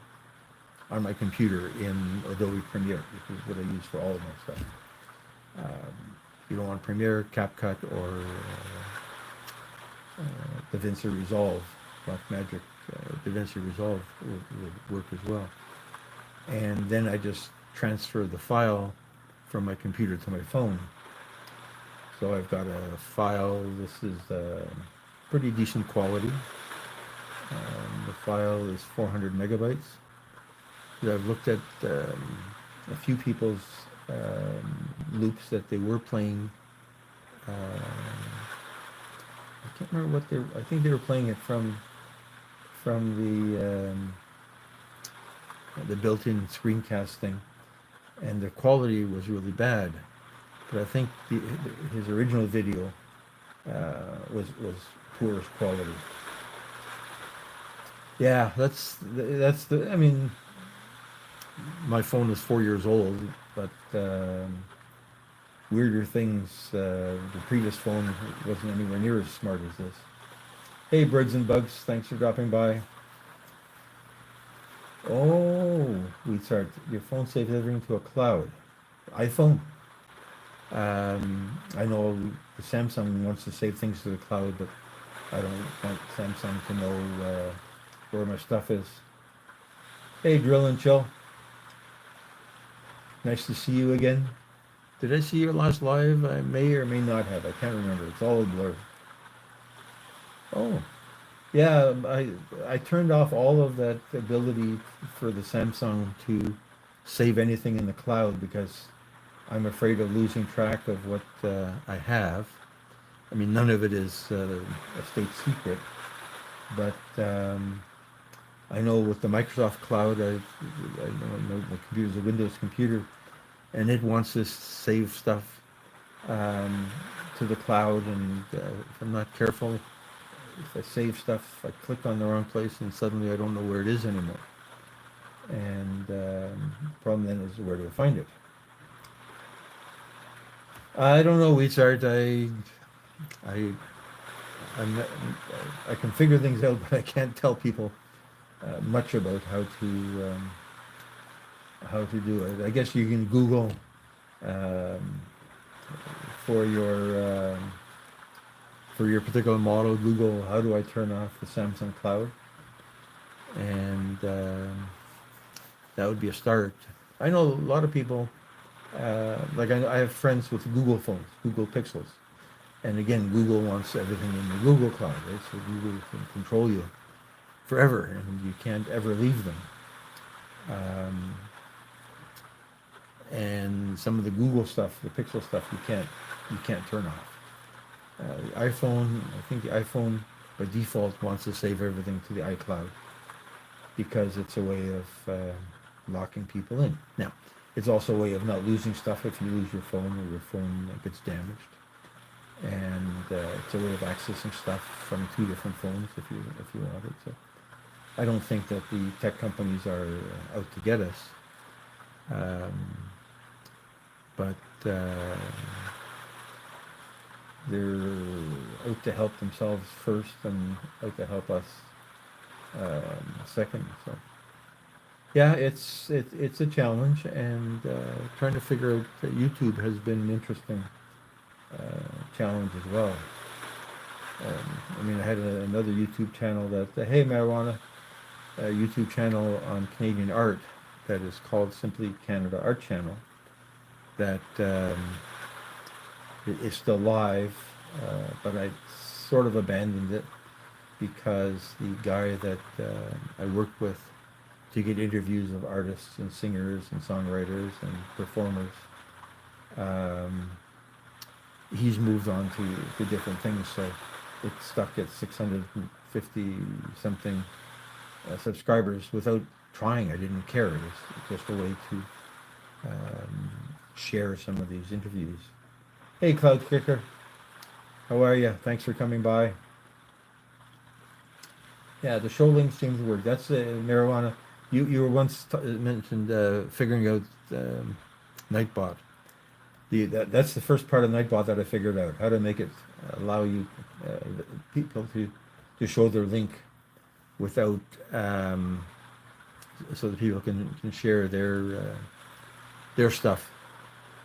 on my computer in Adobe Premiere, which is what I use for all of my stuff. If you don't want Premiere, CapCut, or DaVinci Resolve, Blackmagic DaVinci Resolve would work as well. And then I just transfer the file from my computer to my phone. So I've got a file. This is pretty decent quality. The file is 400 megabytes. I've looked at a few people's loops that they were playing. I can't remember what I think they were playing it from the built-in screencast thing, and the quality was really bad. But I think his original video was poorest quality. Yeah, that's the. I mean, my phone is 4 years old, but weirder things. The previous phone wasn't anywhere near as smart as this. Hey, Birds and Bugs, thanks for dropping by. Oh, Wheatsart, your phone saves everything to a cloud. iPhone. I know the Samsung wants to save things to the cloud, but I don't want Samsung to know where my stuff is. Hey, Drill and Chill. Nice to see you again. Did I see your last live? I may or may not have. I can't remember. It's all a blur. Oh, yeah. I turned off all of that ability for the Samsung to save anything in the cloud, because I'm afraid of losing track of what I have. I mean, none of it is a state secret, but I know with the Microsoft Cloud, I know my computer is a Windows computer, and it wants to save stuff to the cloud, and if I'm not careful, if I save stuff, I click on the wrong place, and suddenly I don't know where it is anymore. And the problem then is, where do I find it? I don't know, Wheatsart. I can figure things out, but I can't tell people much about how to do it. I guess you can Google for your particular model. Google, how do I turn off the Samsung Cloud, and that would be a start. I know a lot of people Like I have friends with Google phones, Google Pixels, and again, Google wants everything in the Google Cloud, right? So Google can control you forever, and you can't ever leave them. Um, and some of the Google stuff, the Pixel stuff, you can't turn off. The iPhone, I think the iPhone by default wants to save everything to the iCloud because it's a way of locking people in. Now, it's also a way of not losing stuff if you lose your phone or your phone gets damaged, and it's a way of accessing stuff from two different phones if you want it. So I don't think that the tech companies are out to get us, um, but they're out to help themselves first and out to help us second. So yeah, it's a challenge, and trying to figure out YouTube has been an interesting challenge as well. I mean, I had another YouTube channel that Hey Marijuana, a YouTube channel on Canadian art that is called simply Canada Art Channel that is still live, but I sort of abandoned it because the guy that I worked with to get interviews of artists and singers and songwriters and performers, um, he's moved on to different things, so it's stuck at 650 something subscribers without trying. I didn't care. It was just a way to um, share some of these interviews. Hey, Cloud Kicker, how are you? Thanks for coming by. Yeah, the show link seems to work. That's marijuana. You were once mentioned figuring out Nightbot. That's the first part of Nightbot that I figured out. How to make it allow you people to show their link without so that people can share their stuff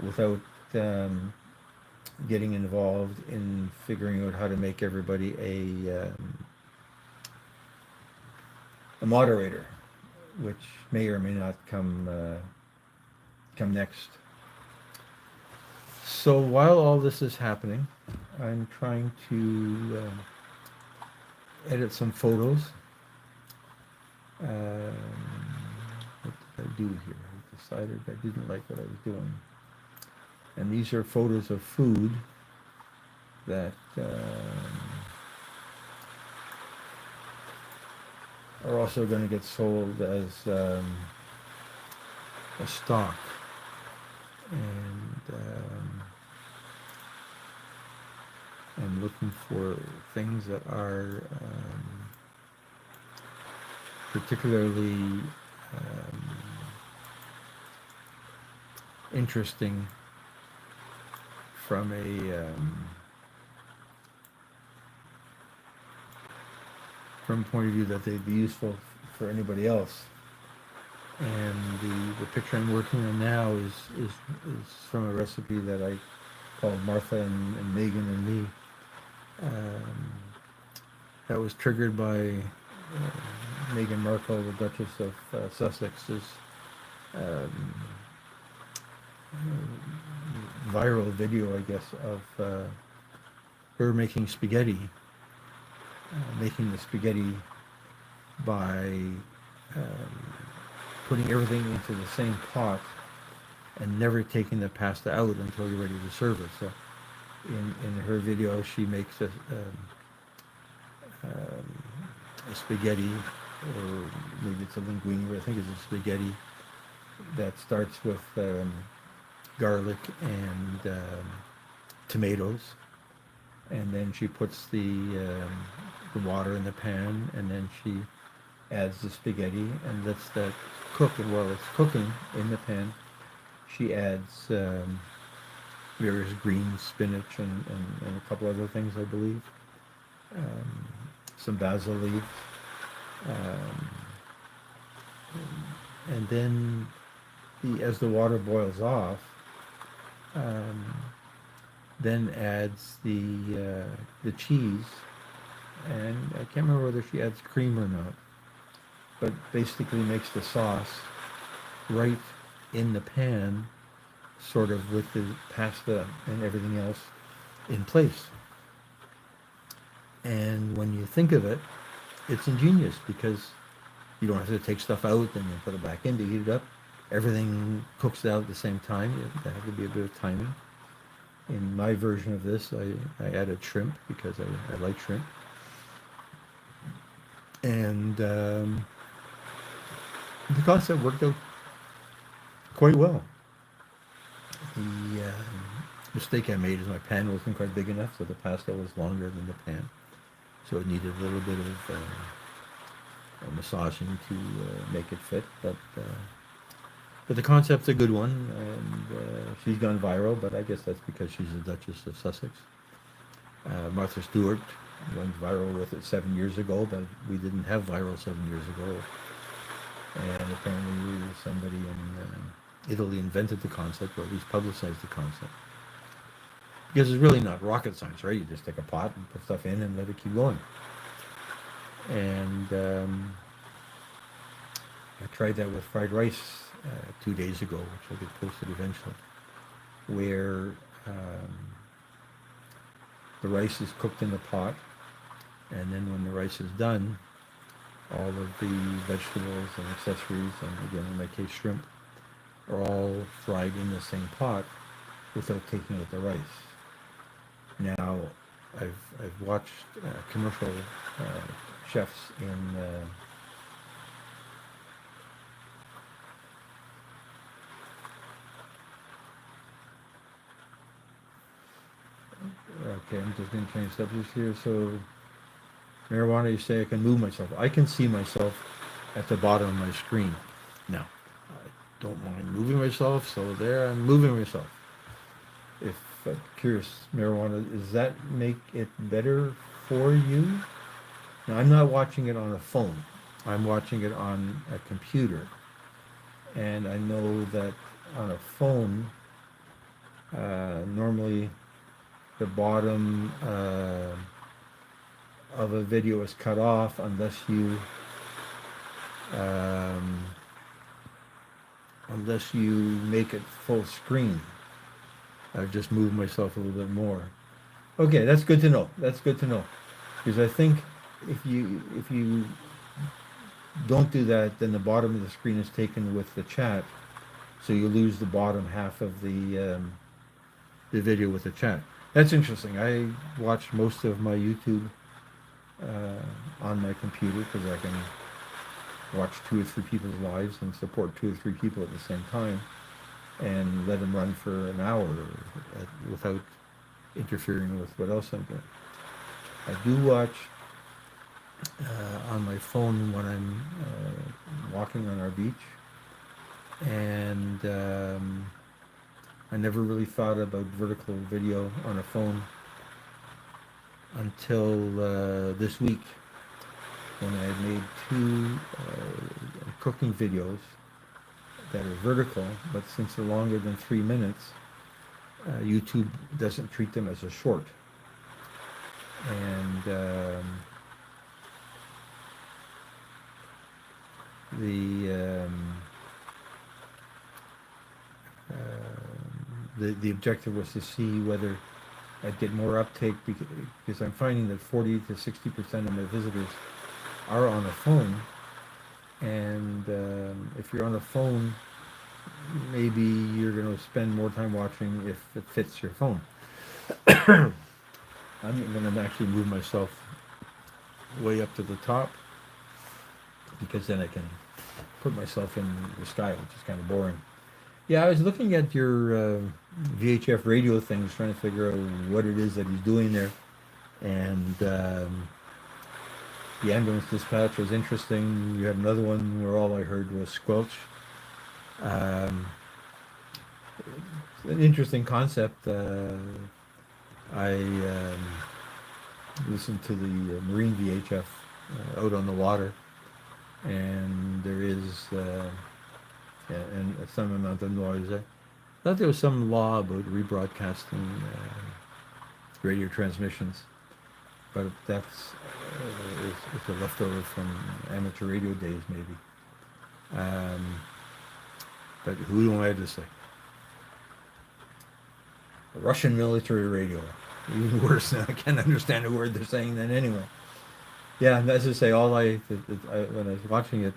without getting involved in figuring out how to make everybody a moderator, which may or may not come next. So while all this is happening, I'm trying to edit some photos. What did I do here? I decided I didn't like what I was doing. And these are photos of food that are also going to get sold as a stock. And I'm looking for things that are particularly interesting from a point of view that they'd be useful for anybody else. And the picture I'm working on now is from a recipe that I called Martha and Megan and Me. That was triggered by Meghan Markle, the Duchess of Sussex's viral video, I guess, of her making spaghetti, making the spaghetti by putting everything into the same pot and never taking the pasta out until you're ready to serve it. So in her video, she makes a spaghetti, or maybe it's a linguine, but I think it's a spaghetti that starts with garlic and tomatoes, and then she puts the water in the pan, and then she adds the spaghetti and lets that cook. And while it's cooking in the pan, she adds various greens, spinach, and a couple other things, I believe. Some basil leaves. And then as the water boils off, then adds the cheese, and I can't remember whether she adds cream or not, but basically makes the sauce right in the pan sort of with the pasta and everything else in place. And when you think of it, it's ingenious because you don't have to take stuff out and then put it back in to heat it up. Everything cooks out at the same time. There had to be a bit of timing. In my version of this, I added shrimp because I like shrimp. And the concept worked out quite well. The mistake I made is my pan wasn't quite big enough, so the pasta was longer than the pan. So it needed a little bit of massaging to make it fit. But the concept's a good one, and she's gone viral, but I guess that's because she's the Duchess of Sussex. Martha Stewart went viral with it 7 years ago, but we didn't have viral 7 years ago. And apparently somebody in Italy invented the concept, or at least publicized the concept. Because it's really not rocket science, right? You just take a pot and put stuff in and let it keep going. And I tried that with fried rice 2 days ago, which will get posted eventually, where the rice is cooked in the pot, and then when the rice is done, all of the vegetables and accessories, and again in my case shrimp, are all fried in the same pot without taking out the rice. Now, I've watched commercial chefs in okay, I'm just going to change subjects here. So, marijuana, you say I can move myself. I can see myself at the bottom of my screen. Now, I don't mind moving myself, so there I'm moving myself. If I'm curious, marijuana, does that make it better for you? Now, I'm not watching it on a phone. I'm watching it on a computer. And I know that on a phone, normally the bottom of a video is cut off unless you make it full screen. I've just moved myself a little bit more. Okay, that's good to know. That's good to know, because I think if you don't do that, then the bottom of the screen is taken with the chat, so you lose the bottom half of the video with the chat. That's interesting. I watch most of my YouTube on my computer because I can watch 2 or 3 people's lives and support 2 or 3 people at the same time, and let them run for an hour without interfering with what else I'm doing. I do watch on my phone when I'm walking on our beach, and I never really thought about vertical video on a phone until this week, when I made 2 cooking videos that are vertical, but since they're longer than 3 minutes, YouTube doesn't treat them as a short. And the objective was to see whether I'd get more uptake, because I'm finding that 40 to 60% of my visitors are on a phone, and if you're on a phone, maybe you're going to spend more time watching if it fits your phone. I'm going to actually move myself way up to the top, because then I can put myself in the sky, which is kind of boring. Yeah, I was looking at your VHF radio things, trying to figure out what it is that he's doing there. And the ambulance dispatch was interesting. You had another one where all I heard was squelch. An interesting concept. I listened to the Marine VHF out on the water, and there is and some amount of noise. I thought there was some law about rebroadcasting radio transmissions, but that's it's a leftover from amateur radio days, maybe. But who am I to say? Russian military radio. Even worse, I can't understand a word they're saying then anyway. Yeah, and as I say, when I was watching it,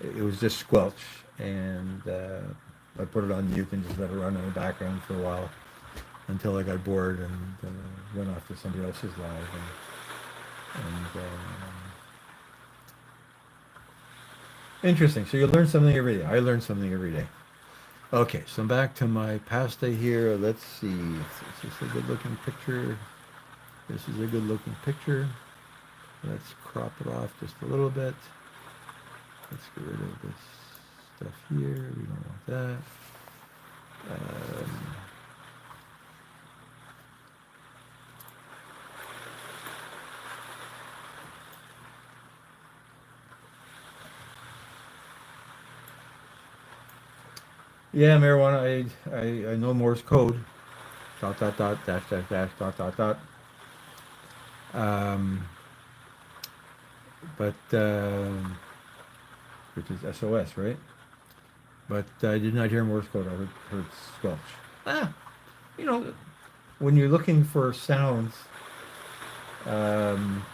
it was just squelch, and I put it on mute and just let it run in the background for a while until I got bored and went off to somebody else's live. And interesting. So you learn something every day. I learn something every day. Okay, so I'm back to my pasta here. Let's see. Is this a good looking picture? This is a good looking picture. Let's crop it off just a little bit. Let's get rid of this stuff here. We don't want that. Yeah, marijuana. I know Morse code. Dot dot dot dash dash dash dot dot dot. Um, but which is SOS, right? But I did not hear Morse code. I heard squelch. Ah, you know, when you're looking for sounds, um,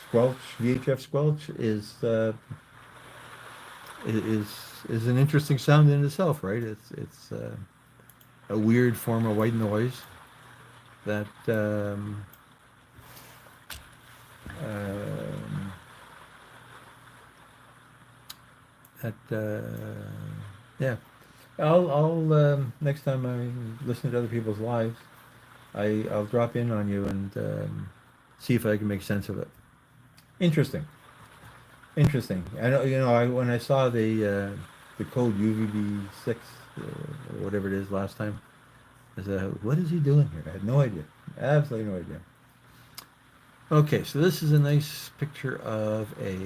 squelch, VHF squelch is is an interesting sound in itself, right? It's a weird form of white noise that um, yeah. I'll next time I listen to other people's lives, I'll drop in on you and see if I can make sense of it. Interesting, interesting. I know when I saw the code UVB6 or whatever it is last time, I said, "What is he doing here?" I had no idea, absolutely no idea. Okay, so this is a nice picture of a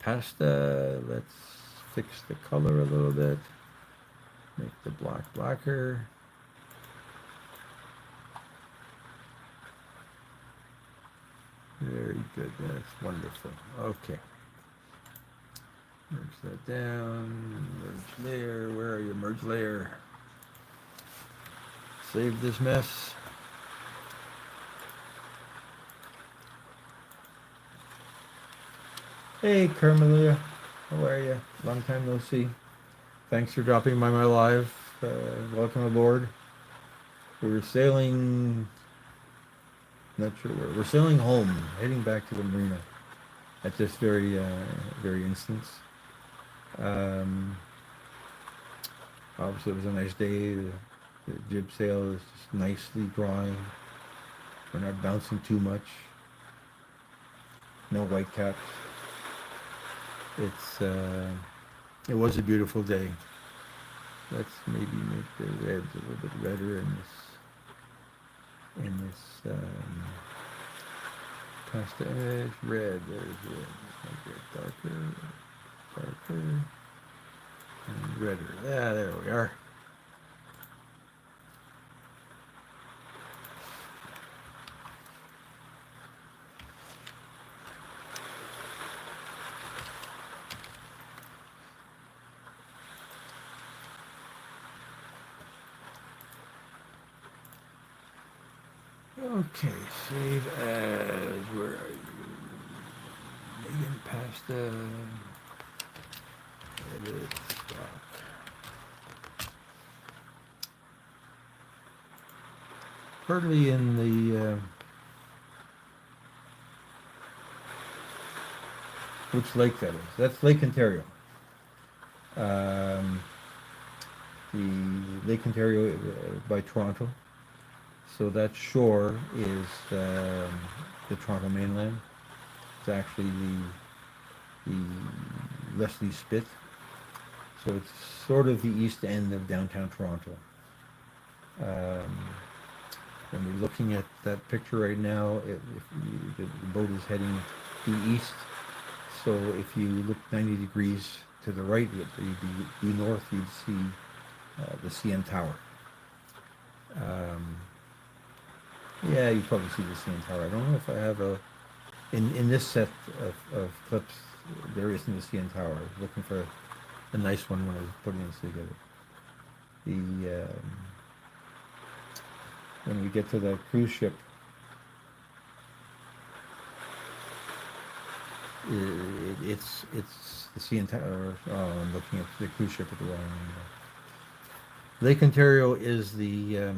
pasta. Let's fix the color a little bit. Make the black blacker. Very good. That's wonderful. Okay. Merge that down. Merge layer. Where are you? Merge layer. Save this mess. Hey, Carmelia. How are you? Long time no see. Thanks for dropping by my live. Welcome aboard. We're sailing, not sure where. We're sailing home, heading back to the marina at this very instance. Um, Obviously, it was a nice day. The jib sail is just nicely drawing. We're not bouncing too much. No white caps. It was a beautiful day. Let's maybe make the reds a little bit redder in this pasta edge. Red, there's red. Make it darker, and redder. Yeah, there we are. Okay, save as. Where are you? Megan pasta. Edit stock. Hardly in the. Which lake that is? That's Lake Ontario. Um, the Lake Ontario by Toronto. So that shore is the Toronto mainland. It's actually the Leslie Spit. So it's sort of the east end of downtown Toronto. And we're looking at that picture right now. The boat is heading due east. So if you look 90 degrees to the right, due north, you'd see the CN Tower. Yeah, you probably see the CN Tower. I don't know if I have in this set of clips, there isn't a CN Tower. I was looking for a nice one when I was putting this together. The when we get to the cruise ship, it's the sea entire. Oh, I'm looking at the cruise ship at the wrong. Lake Ontario is the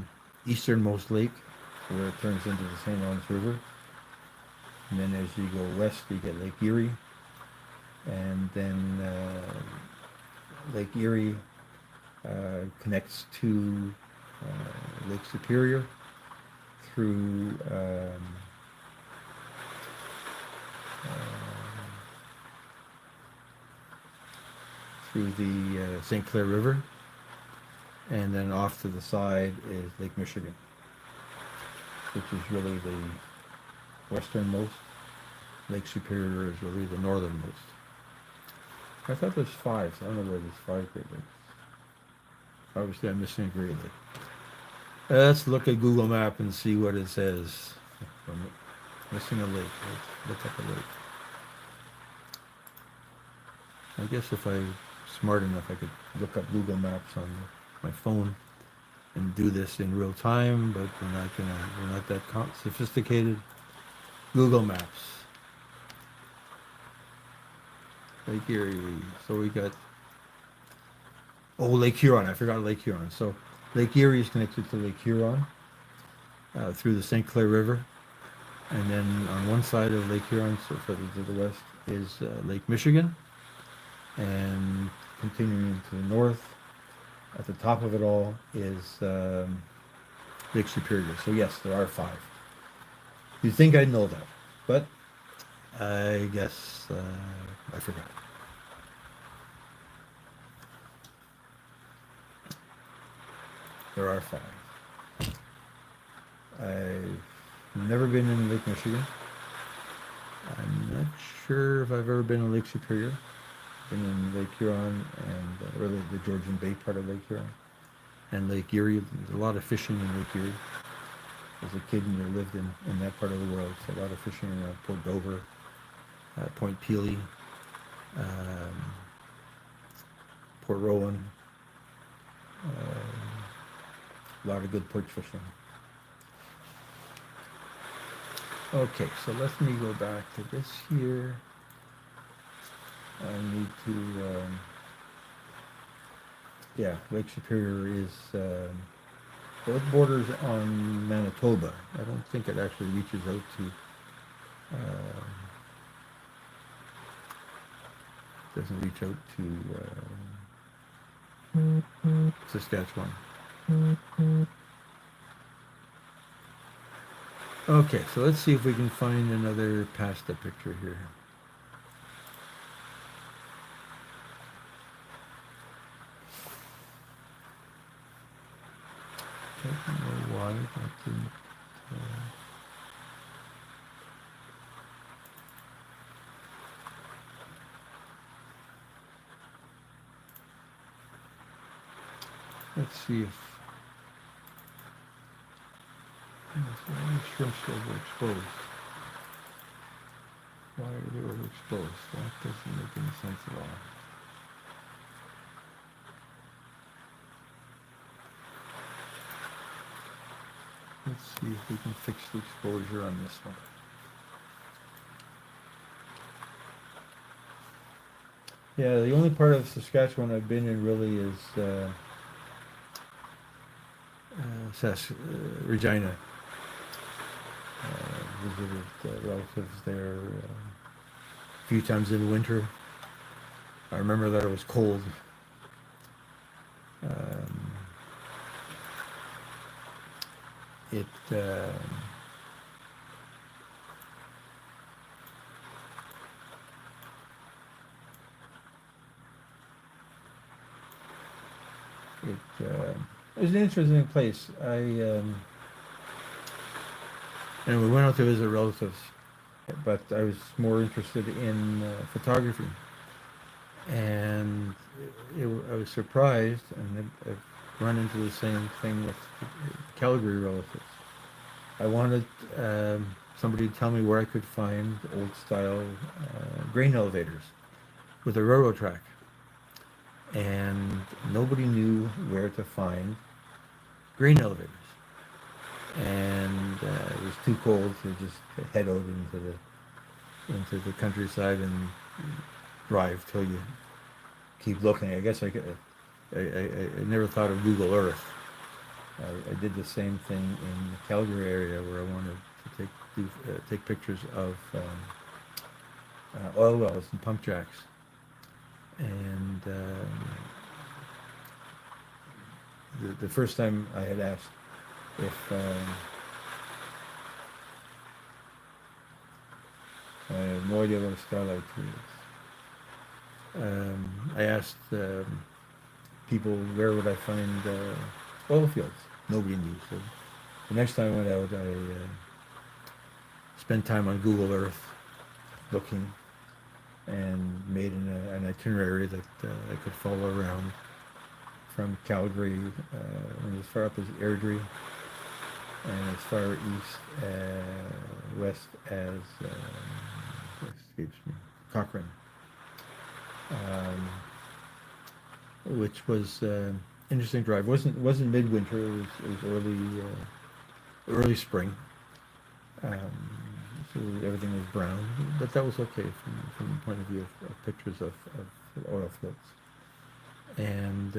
easternmost lake, where it turns into the St. Lawrence River. And then as you go west, you get Lake Erie, and then Lake Erie connects to Lake Superior through the St. Clair River, and then off to the side is Lake Michigan, which is really the westernmost. Lake Superior is really the northernmost. I thought there's 5, so I don't know where there's 5 Great Lakes. Obviously, I'm missing a Great Lake. Let's look at Google Map and see what it says. I'm missing a lake. Let's look up a lake. I guess if I'm smart enough, I could look up Google Maps on my phone and do this in real time, but we're not that sophisticated. Google Maps. Lake Erie. So we got Lake Huron. I forgot Lake Huron. So Lake Erie is connected to Lake Huron through the St. Clair River, and then on one side of Lake Huron, so further to the west, is Lake Michigan, and continuing to the north, at the top of it all is Lake Superior. So yes, there are 5. You'd think I'd know that, but I guess I forgot. There are 5. I've never been in Lake Michigan. I'm not sure if I've ever been in Lake Superior. Been in Lake Huron and really the Georgian Bay part of Lake Huron. And Lake Erie. There's a lot of fishing in Lake Erie. As a kid, I lived in that part of the world. So a lot of fishing around Port Dover, Point Pelee, Port Rowan. A lot of good perch fishing. Okay, so let me go back to this here. I need to, Lake Superior is, well, it borders on Manitoba. I don't think it actually reaches out to, doesn't reach out to Saskatchewan. Okay, so let's see if we can find another pasta picture here. I don't know why that didn't. Let's see if shrimps overexposed. Why are they overexposed? That doesn't make any sense at all. Let's see if we can fix the exposure on this one. Yeah, the only part of Saskatchewan I've been in really is Regina. Visited relatives there a few times in the winter. I remember that it was cold. It was an interesting place. And we went out to visit relatives, but I was more interested in photography. And I was surprised, and I've run into the same thing with Calgary relatives. I wanted somebody to tell me where I could find old-style grain elevators with a railroad track. and nobody knew where to find grain elevators. And it was too cold to just head out into the countryside and drive till you keep looking. I guess I never thought of Google Earth. I did the same thing in the Calgary area where I wanted to take pictures of oil wells and pump jacks. And the first time I had asked if I have no idea what a starlight tree is. I asked people where would I find oil fields. Nobody knew. So the next time I went out, I spent time on Google Earth looking and made an itinerary that I could follow around from Calgary, as far up as Airdrie, and as far west as escapes me, Cochrane, which was interesting drive. Wasn't midwinter. It was early spring. So everything was brown, but that was okay from the point of view of pictures of oil fields. And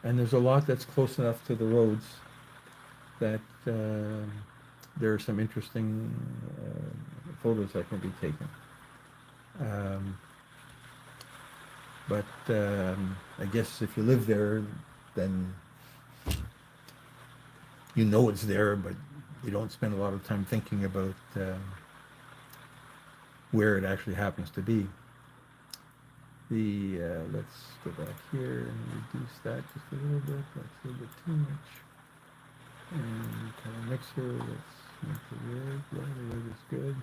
there's a lot that's close enough to the roads that there are some interesting photos that can be taken. But I guess if you live there, then you know it's there, but you don't spend a lot of time thinking about where it actually happens to be. Let's go back here and reduce that just a little bit. That's a little bit too much. And color mixer, let's make the red. Yeah, the red is good.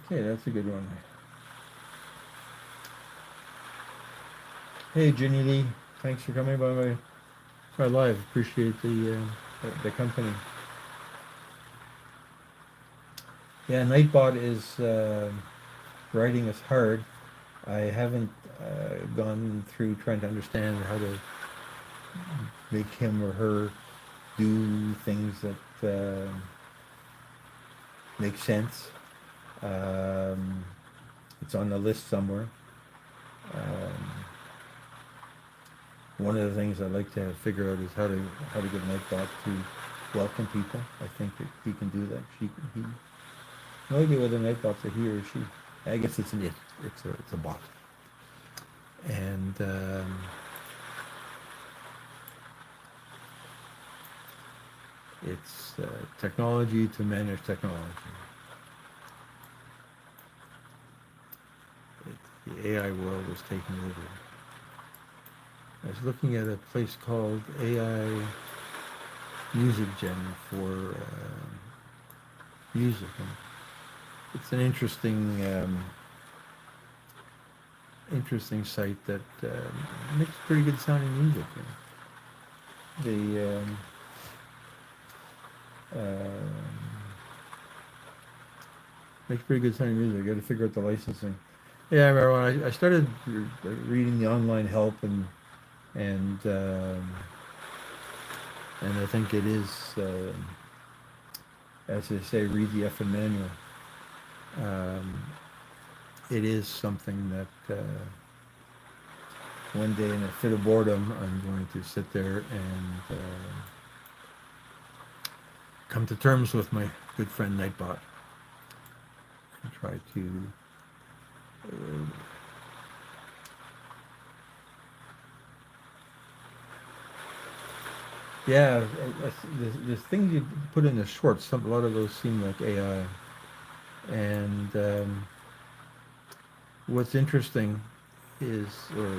Okay, that's a good one. Hey, Ginny Lee, thanks for coming by my live. Appreciate the company. Yeah, Nightbot is writing us hard. I haven't gone through trying to understand how to make him or her do things that make sense. It's on the list somewhere. One of the things I'd like to figure out is how to get Nightbot to welcome people. I think that he can do that. He. No idea whether Nightbot's a he or she. I guess it's an it. It's a bot. And it's technology to manage technology. The AI world is taking over. I was looking at a place called AI Music Gen for music. And it's an interesting site that makes pretty good sounding music. Makes pretty good sounding music. I got to figure out the licensing. Yeah, I remember when I started reading the online help and I think it is, as they say, read the effing manual. It is something that one day in a fit of boredom, I'm going to sit there and come to terms with my good friend Nightbot and try to yeah, the things you put in the shorts, a lot of those seem like AI. And what's interesting is, or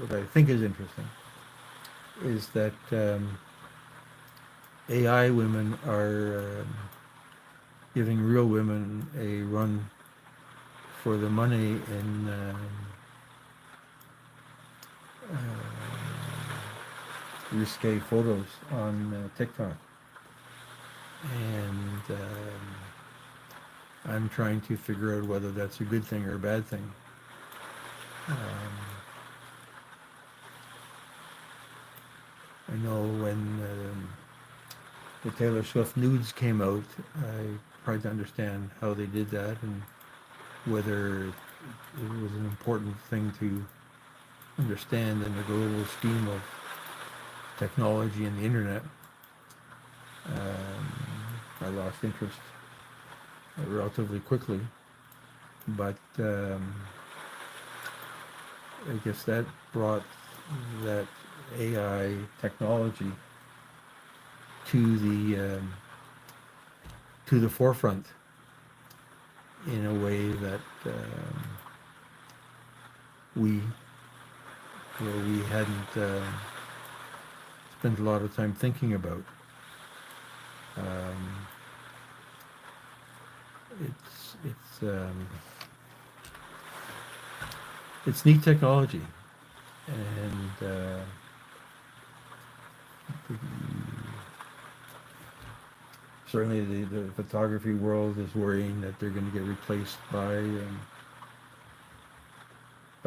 what I think is interesting, is that AI women are giving real women a run for the money in risque photos on TikTok. and I'm trying to figure out whether that's a good thing or a bad thing. Um, I know when the Taylor Swift nudes came out, I tried to understand how they did that and whether it was an important thing to understand in the global scheme of technology and the internet. I lost interest relatively quickly, but I guess that brought that AI technology to the forefront in a way that we we hadn't spent a lot of time thinking about. Um, it's it's neat technology, and the, certainly the photography world is worrying that they're going to get replaced by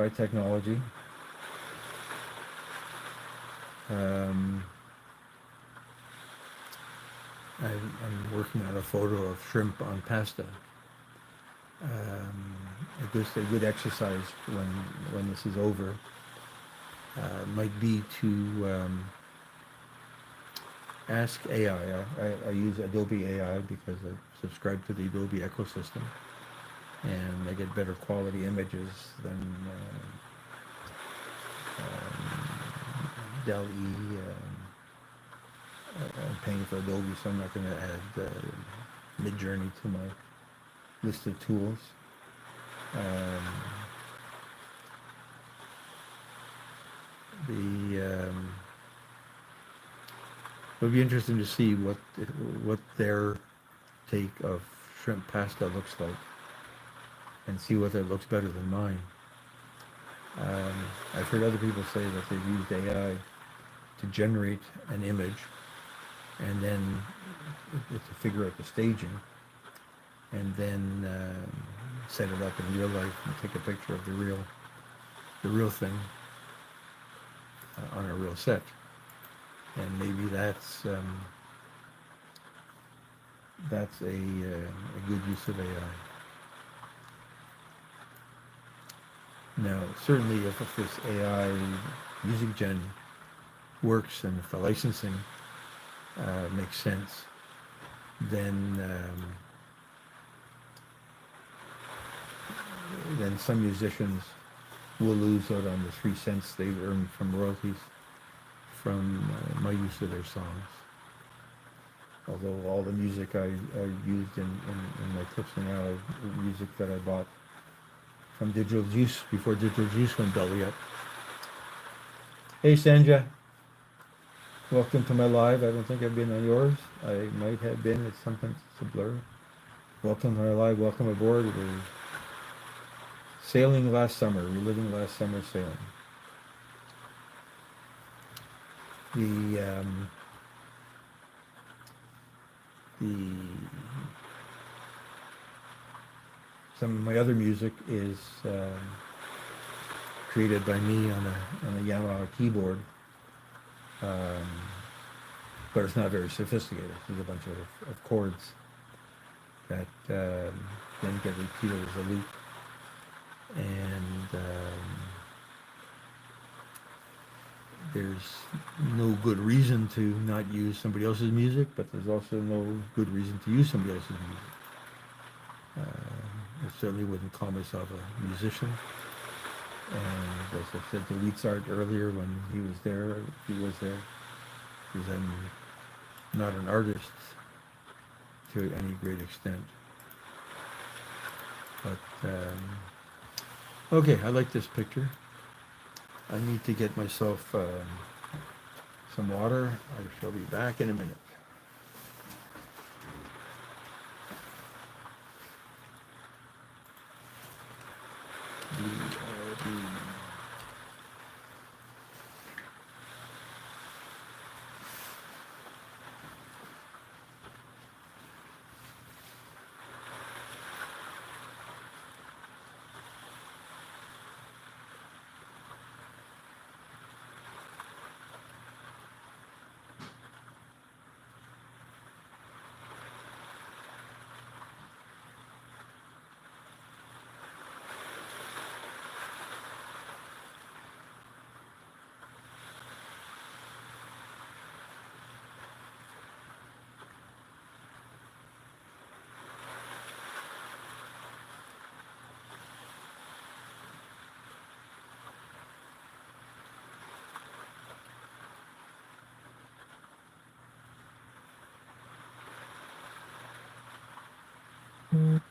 technology. Um, I'm working on a photo of shrimp on pasta. A good exercise when this is over might be to ask AI. I use Adobe AI because I subscribe to the Adobe ecosystem, and I get better quality images than DALL-E. I'm paying for Adobe, so I'm not going to add Midjourney to my list of tools. It'll be interesting to see what their take of shrimp pasta looks like, and see whether it looks better than mine. I've heard other people say that they've used AI to generate an image, and then to figure out the staging, and then set it up in real life and take a picture of the real thing on a real set. And maybe that's a good use of AI. Now, certainly, if this AI music gen works and if the licensing makes sense, then some musicians will lose out on the 3 cents they earn from royalties from my use of their songs. Although all the music I used in my clips now are music that I bought from Digital Juice before Digital Juice went belly up. Hey Sanja, welcome to my live. I don't think I've been on yours. I might have been. It's sometimes it's a blur. Welcome to my live. Welcome aboard. We're sailing last summer. Reliving last summer sailing. Some of my other music is created by me on a Yamaha keyboard, but it's not very sophisticated. There's a bunch of chords that then get repeated as a loop, and there's no good reason to not use somebody else's music, but there's also no good reason to use somebody else's music. I certainly wouldn't call myself a musician. And as I said to Wheatsart earlier when he was there, because I'm not an artist to any great extent. But, okay, I like this picture. I need to get myself some water. I shall be back in a minute. And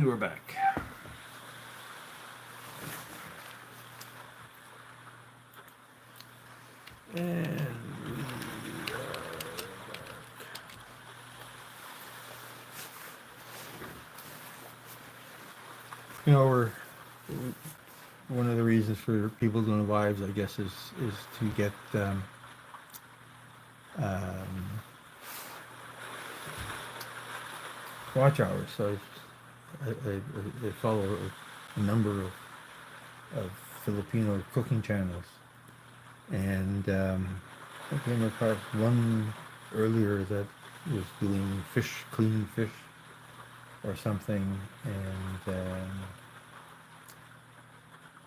we're back. And we're one of the reasons for people doing lives, I guess, is to get um, watch hours. So I follow a number of Filipino cooking channels, and I came across one earlier that was doing fish, cleaning fish or something,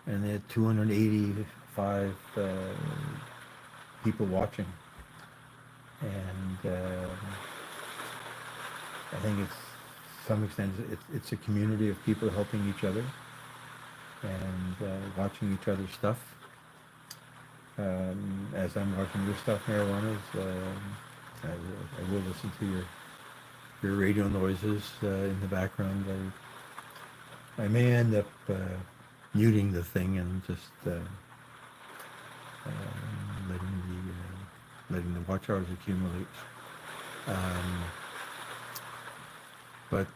and they had 285 people watching, and I think it's to some extent it's a community of people helping each other and watching each other's stuff. As I'm watching your stuff, Marijuana's, I will listen to your radio noises in the background. I may end up muting the thing and just letting the watch hours accumulate. But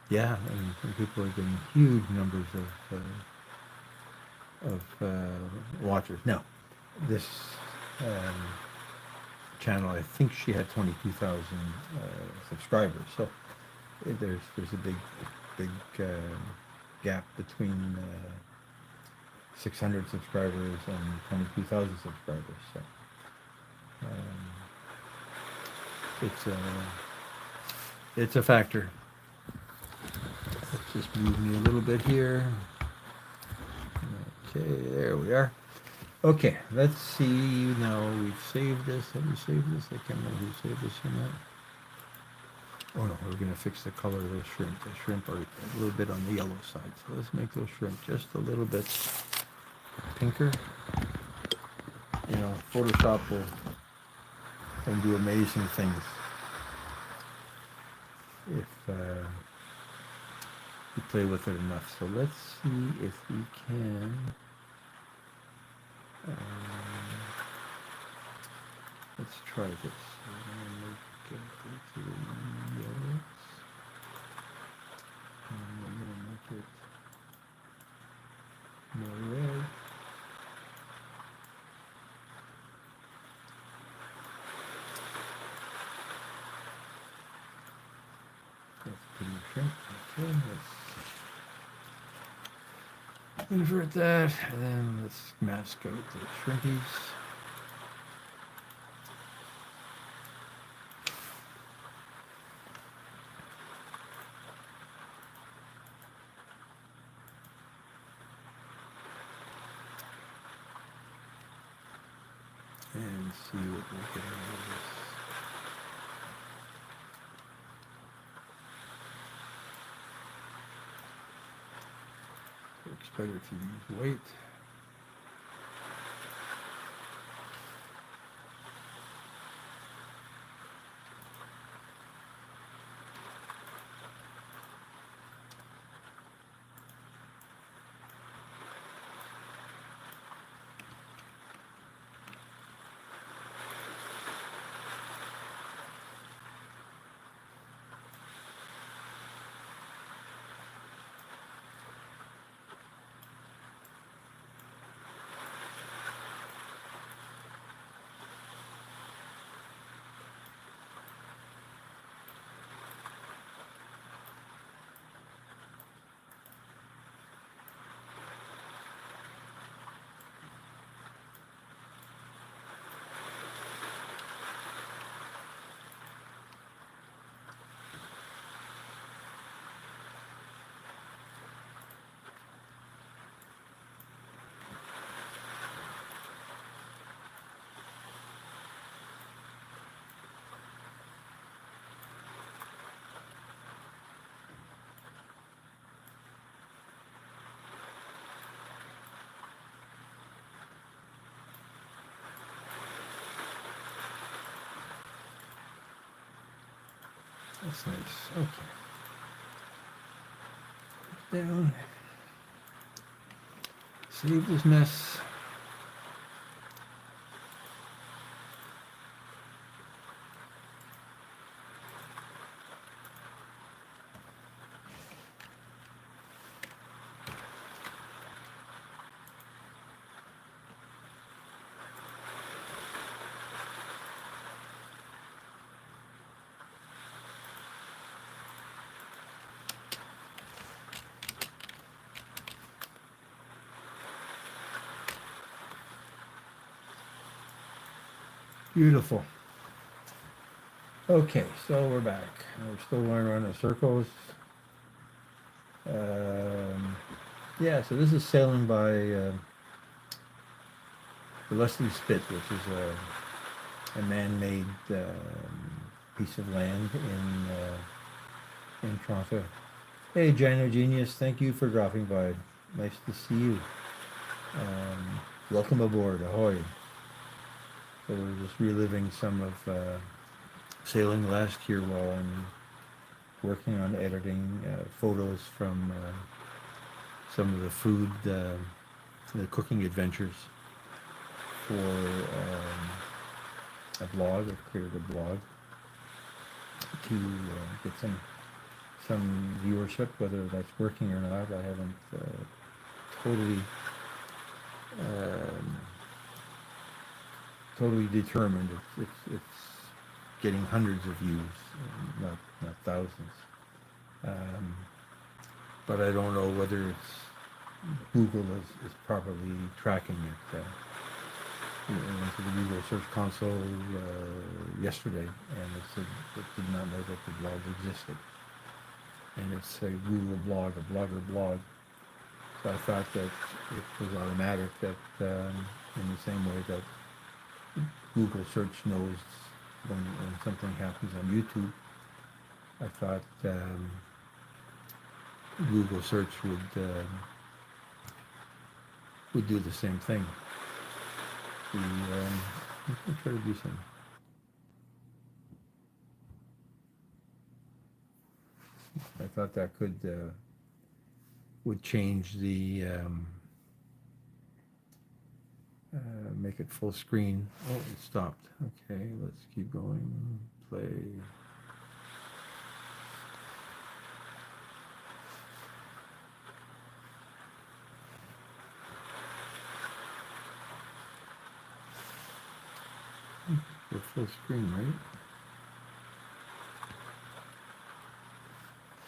yeah, and people are getting huge numbers of watchers. Now, this channel, I think she had 22,000 subscribers. So there's a big gap between 600 subscribers and 22,000 subscribers. So it's a factor. Let's just move me a little bit here. Okay, there we are. Okay, let's see. Now we've saved this. Have we saved this? I can't remember who saved this or not. Oh no, we're going to fix the color of those shrimp. The shrimp are a little bit on the yellow side. So let's make those shrimp just a little bit pinker. Photoshop can do amazing things if you play with it enough. So let's see if we can. Let's try this. Go to the yellows. And I'm going to make it more red. That's pretty shrimp. Okay, let's invert that, and then let's mask out the shrimpies. And see what we're getting out of this. Works better if you use weight. That's nice. Okay. Down. Save this mess. Beautiful. Okay, so we're back. We're still going around in circles. Um, yeah, so this is sailing by the Leslie Spit, which is a man-made piece of land in Toronto. Hey, Gino Genius, thank you for dropping by. Nice to see you. Welcome aboard. Ahoy. So we're just reliving some of sailing last year while I'm working on editing photos from some of the food, the cooking adventures for a blog. I've created a blog to get some viewership, whether that's working or not. I haven't totally um, totally determined. It's getting hundreds of views, not thousands. Um, but I don't know whether Google is properly tracking it. I went to the Google Search Console yesterday, and it said it did not know that the blog existed. And it's a Google blog, a Blogger blog. So I thought that it was automatic that in the same way that Google search knows when something happens on YouTube, I thought Google search would do the same thing. Let's try to do some. I thought that would change the make it full screen. Oh, it stopped. Okay, let's keep going. Play. We're full screen, right?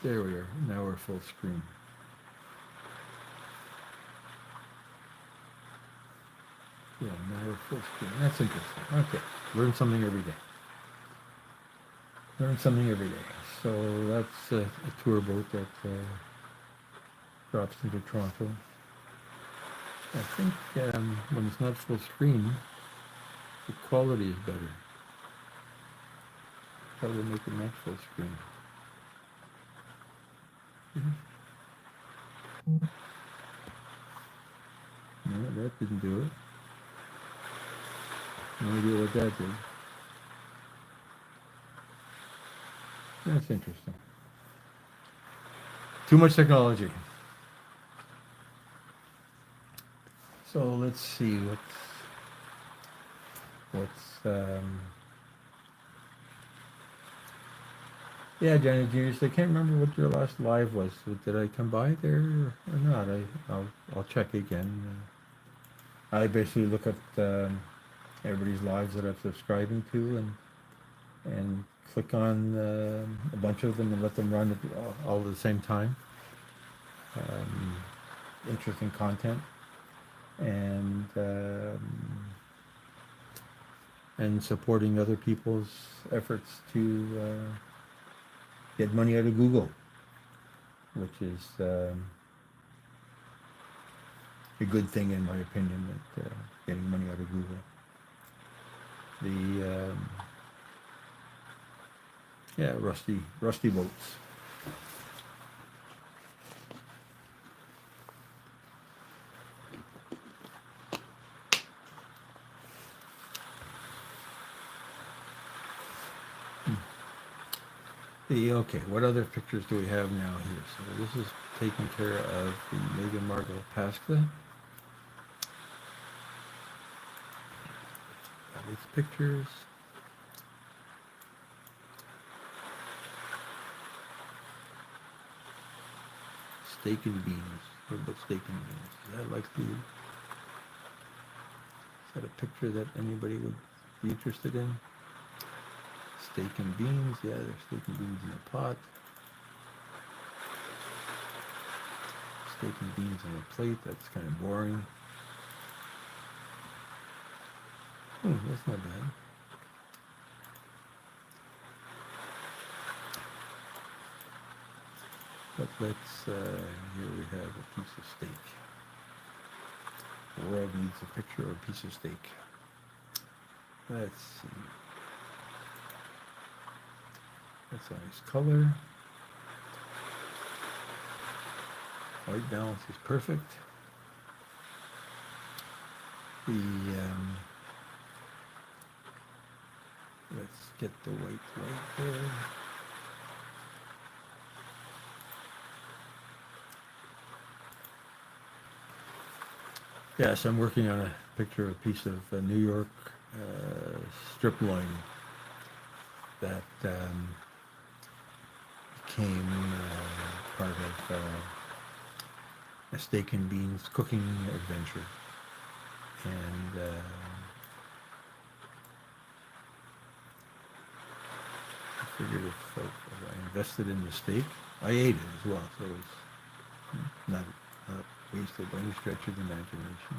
There we are. Now we're full screen. Yeah, now we're full screen. That's interesting. Okay, learn something every day. Learn something every day. So that's a tour boat that drops into Toronto. I think when it's not full screen, the quality is better. Probably make it not full screen. that didn't do it. No idea what that did. That's interesting. Too much technology. So let's see what's yeah, Johnny Juniors. I can't remember what your last live was. So did I come by there or not? I'll check again. I basically look at everybody's lives that I'm subscribing to and click on a bunch of them and let them run all at the same time. Interesting content and supporting other people's efforts to get money out of Google, which is a good thing in my opinion. That getting money out of Google. The yeah, rusty boats. Okay, what other pictures do we have now here? So this is taking care of the Meghan Markle Pascha. These pictures. Steak and beans. What about steak and beans? Is that likely? Is that a picture that anybody would be interested in? Steak and beans. Yeah, there's steak and beans in a pot. Steak and beans on a plate. That's kind of boring. That's not bad. But let's, here we have a piece of steak. The world needs a picture of a piece of steak. Let's see. That's a nice color. White balance is perfect. Let's get the white right there. Yes, I'm working on a picture of a piece of New York strip loin that became part of a steak and beans cooking adventure. And I figured if I invested in the steak, I ate it as well, so it's not wasted by any stretch of the imagination.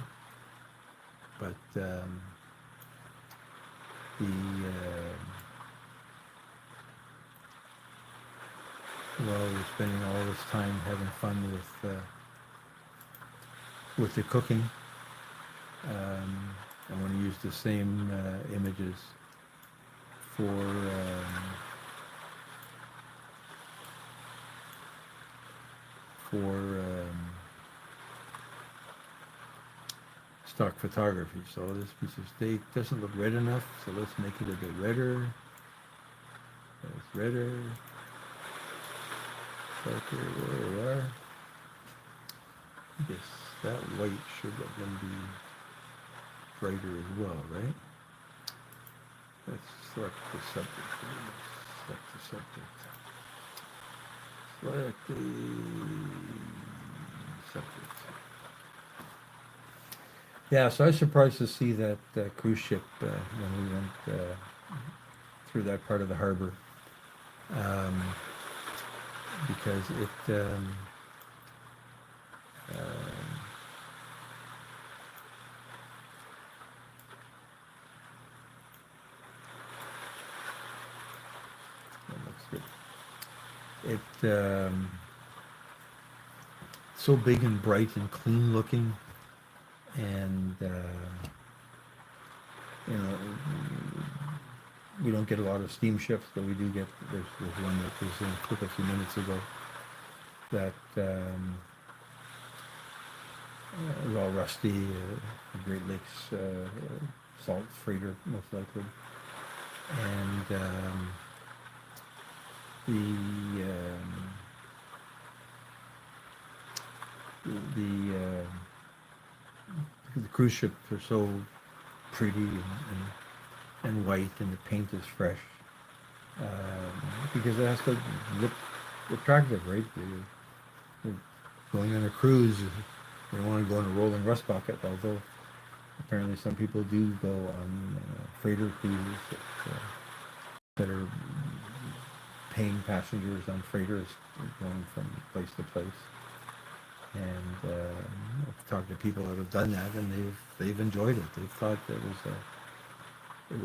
But while we're spending all this time having fun with the cooking, I want to use the same images for stock photography. So this piece of steak doesn't look red enough, so let's make it a bit redder. It's redder. Darker, there we are. I guess that white should let them be brighter as well, right? Let's select the subject. Select the subject. Select the subject. Yeah, so I was surprised to see that cruise ship when we went through that part of the harbor, because it so big and bright and clean looking, and we don't get a lot of steamships, but we do get. There's one that was in clip a few minutes ago that It was all rusty. Great Lakes salt freighter, most likely. And the the cruise ships are so pretty and white, and the paint is fresh because it has to look attractive, right? You're going on a cruise, you don't want to go on a rolling rust bucket, although apparently some people do go on freighter cruises that are paying passengers on freighters going from place to place. And I've talked to people that have done that, and they've enjoyed it. They've thought it was it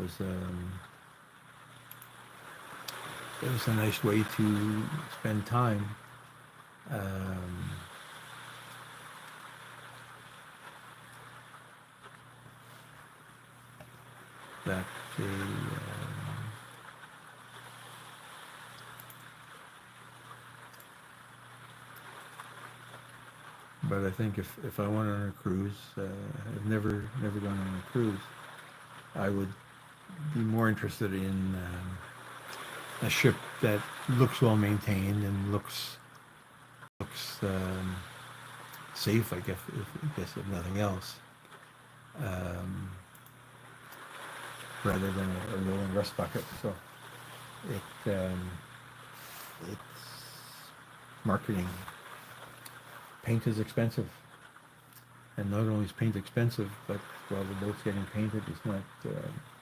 was a nice way to spend time. Um, that they but I think if I went on a cruise, I've never gone on a cruise, I would be more interested in a ship that looks well maintained and looks safe. I guess if nothing else, um, rather than a rolling rust bucket. So it's marketing. Paint is expensive, and not only is paint expensive, but while the boat's getting painted, it's not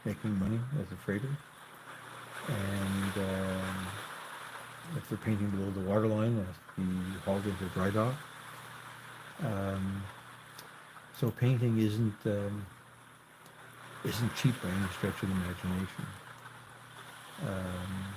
making money as a freighter. And if they're painting below the waterline, it has to be hauled into dry dock. So painting isn't cheap by any stretch of the imagination. Um,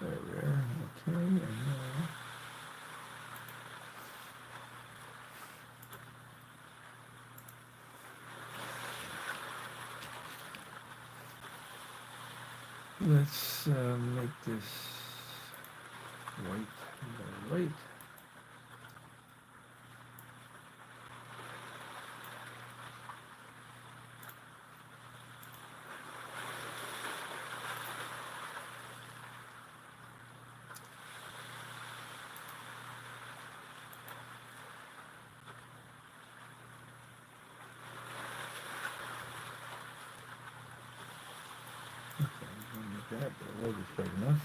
there, okay, and let's make this white. That will be straight enough.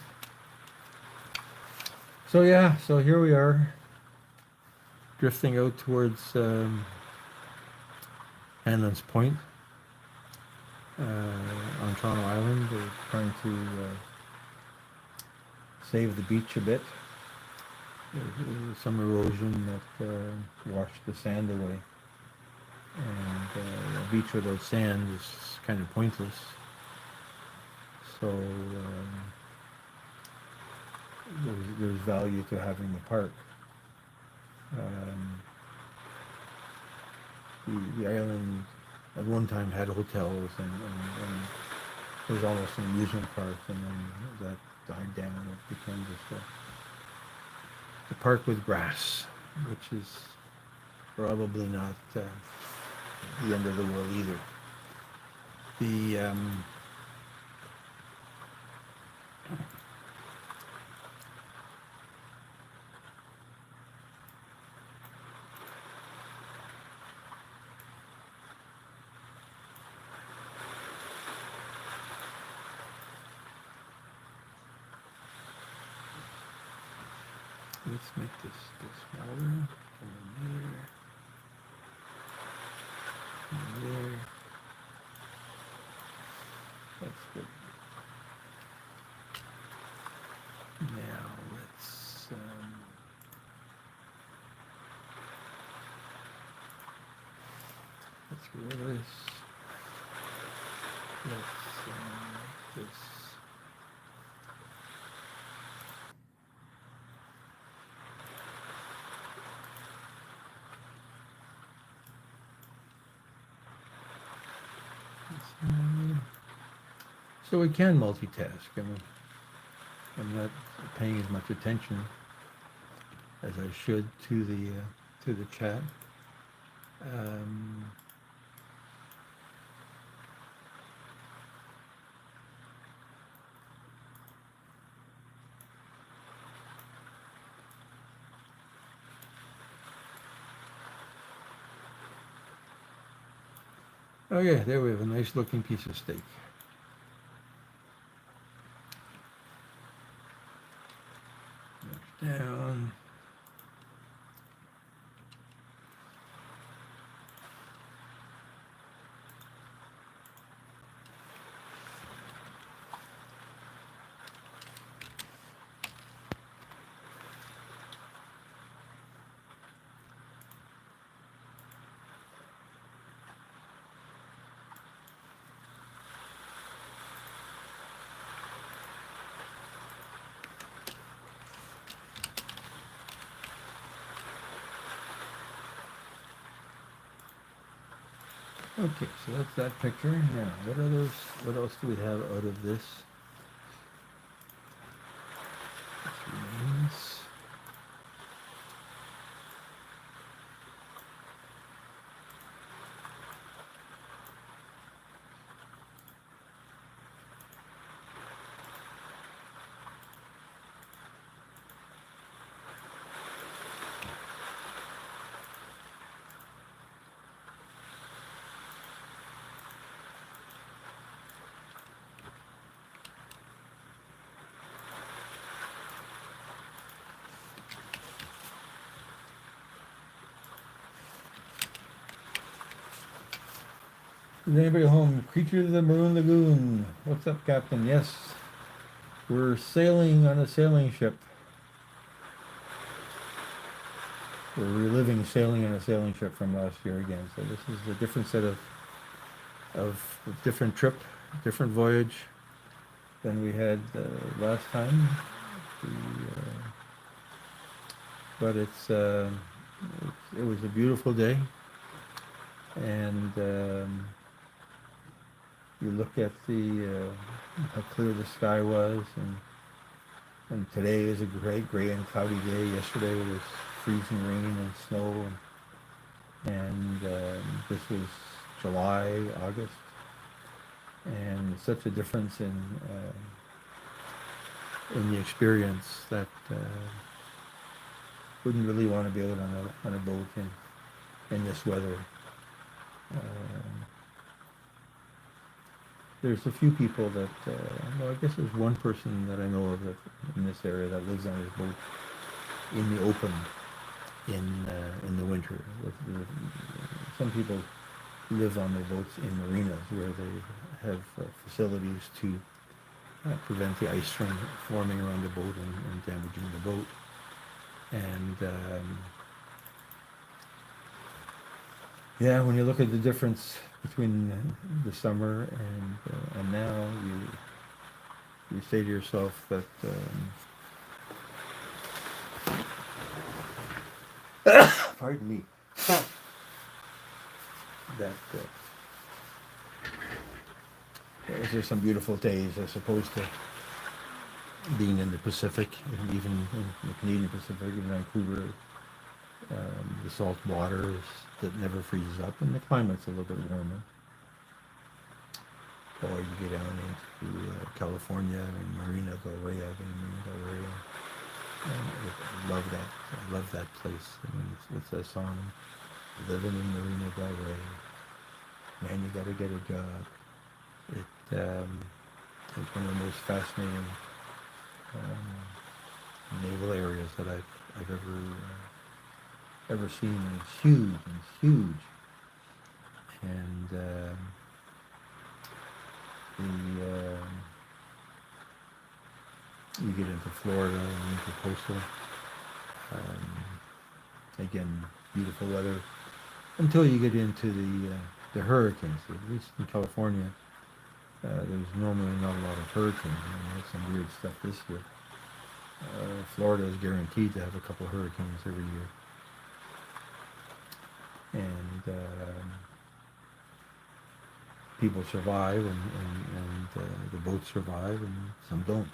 So yeah, so here we are, drifting out towards Hanlan's Point on Toronto Island. We're trying to save the beach a bit. There's some erosion that washed the sand away, and a beach without sand is kind of pointless. So there's value to having the park. The island at one time had hotels and it was almost an amusement park, and then that died down. It became just a park with grass, which is probably not the end of the world either. The let's make this smaller. From there. That's good. Now let's get rid of this. Let's this. So we can multitask. I'm not paying as much attention as I should to the chat. Um, oh yeah, there we have a nice looking piece of steak. Down. Okay, so that's that picture. Now, what others? What else do we have out of this? Remains. Is anybody home? Creatures of the Maroon Lagoon. What's up, Captain? Yes, we're sailing on a sailing ship. We're reliving sailing on a sailing ship from last year again. So this is a different set of different trip, different voyage than we had last time. The, but it was a beautiful day, and you look at the how clear the sky was, and today is a great gray and cloudy day. Yesterday was freezing rain and snow, and this was July, August, and such a difference in the experience that wouldn't really want to be out on a boat in this weather. There's a few people that, well, I guess there's one person that I know of that, in this area that lives on his boat in the open in the winter. Some people live on their boats in marinas where they have facilities to prevent the ice from forming around the boat and damaging the boat. And yeah, when you look at the difference between the summer and now, you say to yourself that pardon me, that those are some beautiful days as opposed to being in the Pacific, and even in the Canadian Pacific, in Vancouver. The salt water that never freezes up, and the climate's a little bit warmer. Or you get down into California and Marina Del Rey, I love that. I love that place. I mean, it's that song, "Living in Marina Del Rey." Man, you got to get a job. It's one of the most fascinating naval areas that I've ever seen. It's huge. It's huge, and you get into Florida and into coastal. Again, beautiful weather until you get into the hurricanes. At least in California, there's normally not a lot of hurricanes. I mean, we had some weird stuff this year. Florida is guaranteed to have a couple of hurricanes every year. And people survive and the boats survive and some don't.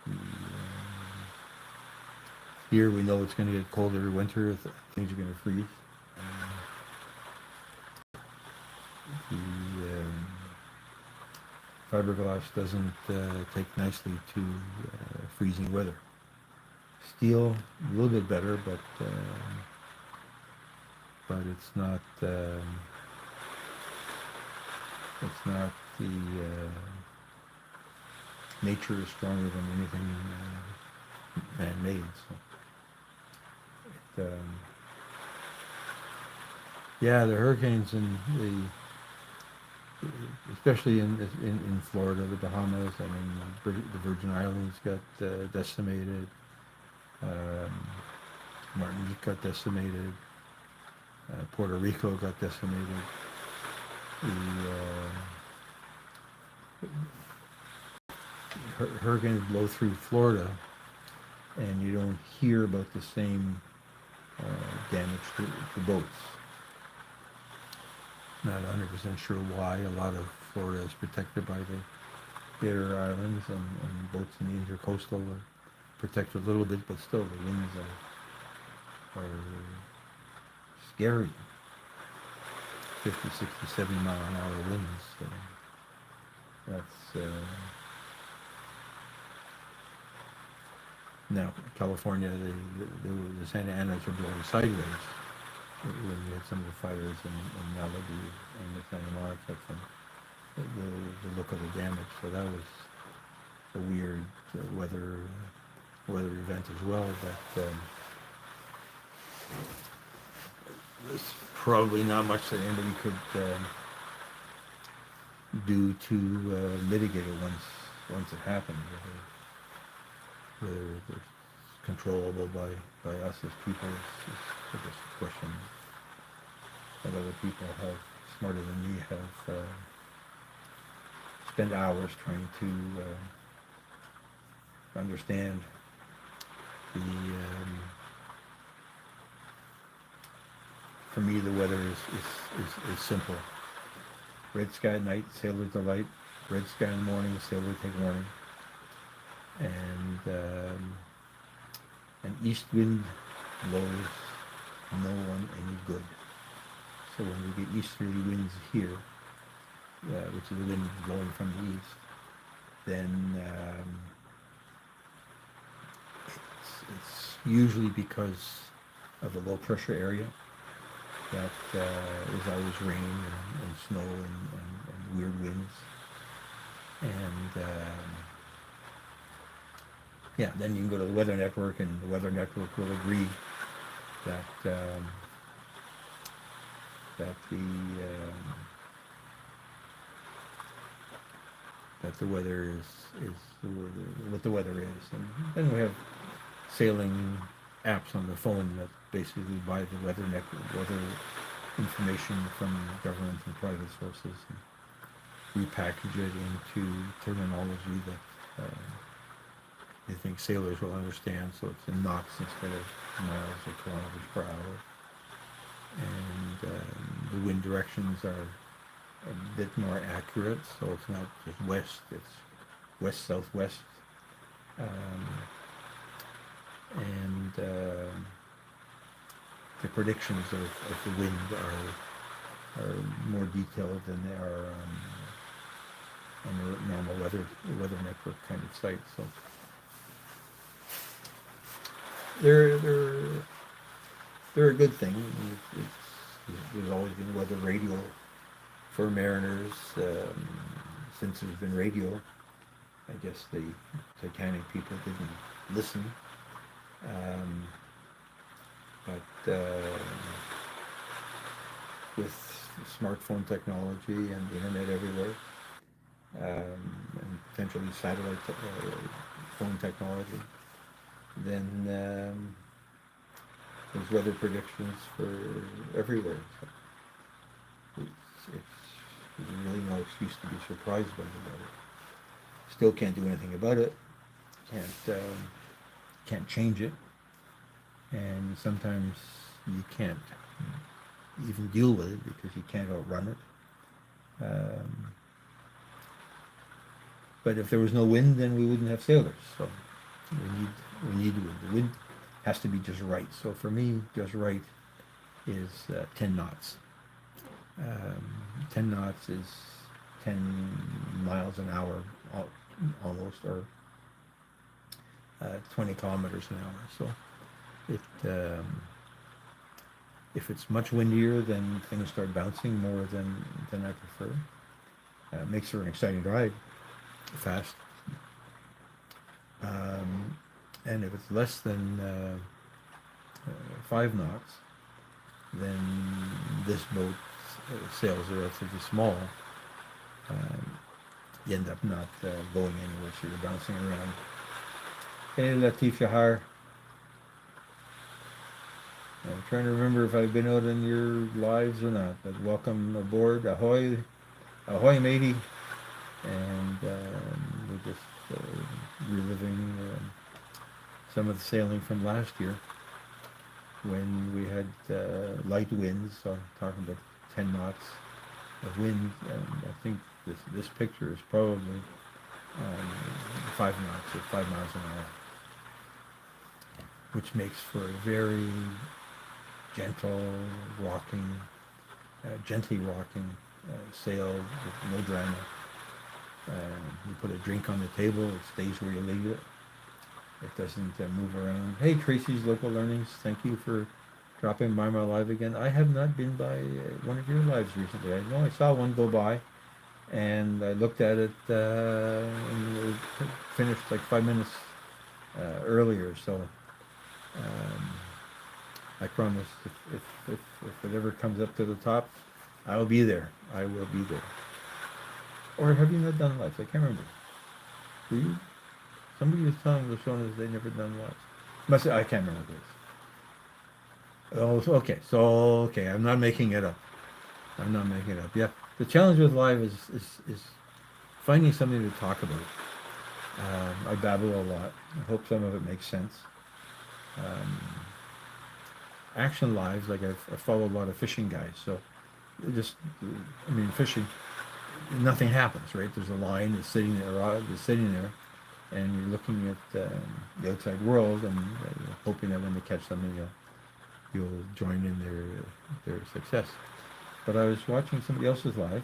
The, here we know it's going to get colder winter. Things are going to freeze. The fiberglass doesn't take nicely to freezing weather. Steel a little bit better, but it's not the nature is stronger than anything man-made. So yeah, the hurricanes and especially in Florida, the Bahamas. I mean, the Virgin Islands got decimated. Martinique got decimated. Puerto Rico got decimated. The hurricanes blow through Florida, and you don't hear about the same damage to boats. Not 100% sure why. A lot of Florida is protected by the Barrier Islands, and boats in the intercoastal are protected a little bit, but still the winds are scary. 50, 60, 70 mile an hour winds. So that's now California. The Santa Anas are blowing sideways when we had some of the fires in Malibu and the Santa Monica from the look of the damage. So that was a weird weather event as well. That there's probably not much that anybody could do to mitigate it once it happened. Whether it's controllable by us as people is just a question that other people have, smarter than me, have spent hours trying to understand the. For me, the weather is simple. Red sky at night, sailor delight. Red sky in the morning, sailor take warning. And an east wind blows no one any good. So when we get easterly winds here, which is the wind blowing from the east, then it's usually because of the low pressure area that is always rain and snow and weird winds. And yeah, then you can go to the Weather Network, and the Weather Network will agree that the weather is what the weather is. And then we have sailing apps on the phone that basically buy the weather information from government and private sources and repackage it into terminology that they think sailors will understand. So it's in knots instead of miles or kilometers per hour. And the wind directions are a bit more accurate, so it's not just west, it's west-southwest. And the predictions of the wind are more detailed than they are on the normal weather network kind of site. So they're a good thing. There's always been weather radio for mariners since there's been radio. I guess the Titanic people didn't listen. But with smartphone technology and the internet everywhere, and potentially satellite phone technology, then there's weather predictions for everywhere. So it's really no excuse to be surprised by the weather. Still can't do anything about it. Can't change it. And sometimes you can't even deal with it because you can't outrun it. But if there was no wind, then we wouldn't have sailors. So we need wind. The wind has to be just right. So for me, just right is 10 knots. 10 knots is 10 miles an hour almost, or 20 kilometers an hour. So if it's much windier, then things start bouncing more than I prefer. It makes for an exciting ride, fast. And if it's less than 5 knots, then this boat sails are relatively small. You end up not going anywhere, so you're bouncing around. Hey, Latif Shahar. I'm trying to remember if I've been out in your lives or not, but welcome aboard. Ahoy, ahoy, matey. And we're just reliving some of the sailing from last year when we had light winds, so I'm talking about 10 knots of wind, and I think this picture is probably 5 knots or 5 miles an hour, which makes for a very gentle rocking, gently rocking sail with no drama. You put a drink on the table, it stays where you leave it. It doesn't move around. Hey, Tracy's Local Learnings, thank you for dropping by my live again. I have not been by one of your lives recently. I know I saw one go by, and I looked at it and it was finished like 5 minutes earlier. So I promise if it ever comes up to the top, I will be there. I will be there. Or have you not done lives? I can't remember. Were you? Somebody was telling the Shonas they never done lives. I can't remember this. Oh, okay. So okay, I'm not making it up. I'm not making it up. Yeah, the challenge with live is finding something to talk about. I babble a lot. I hope some of it makes sense. Action lives, like I follow a lot of fishing guys, so fishing, nothing happens, right? There's a line that's sitting there, and you're looking at the outside world, and you're hoping that when they catch something, you'll join in their success. But I was watching somebody else's live,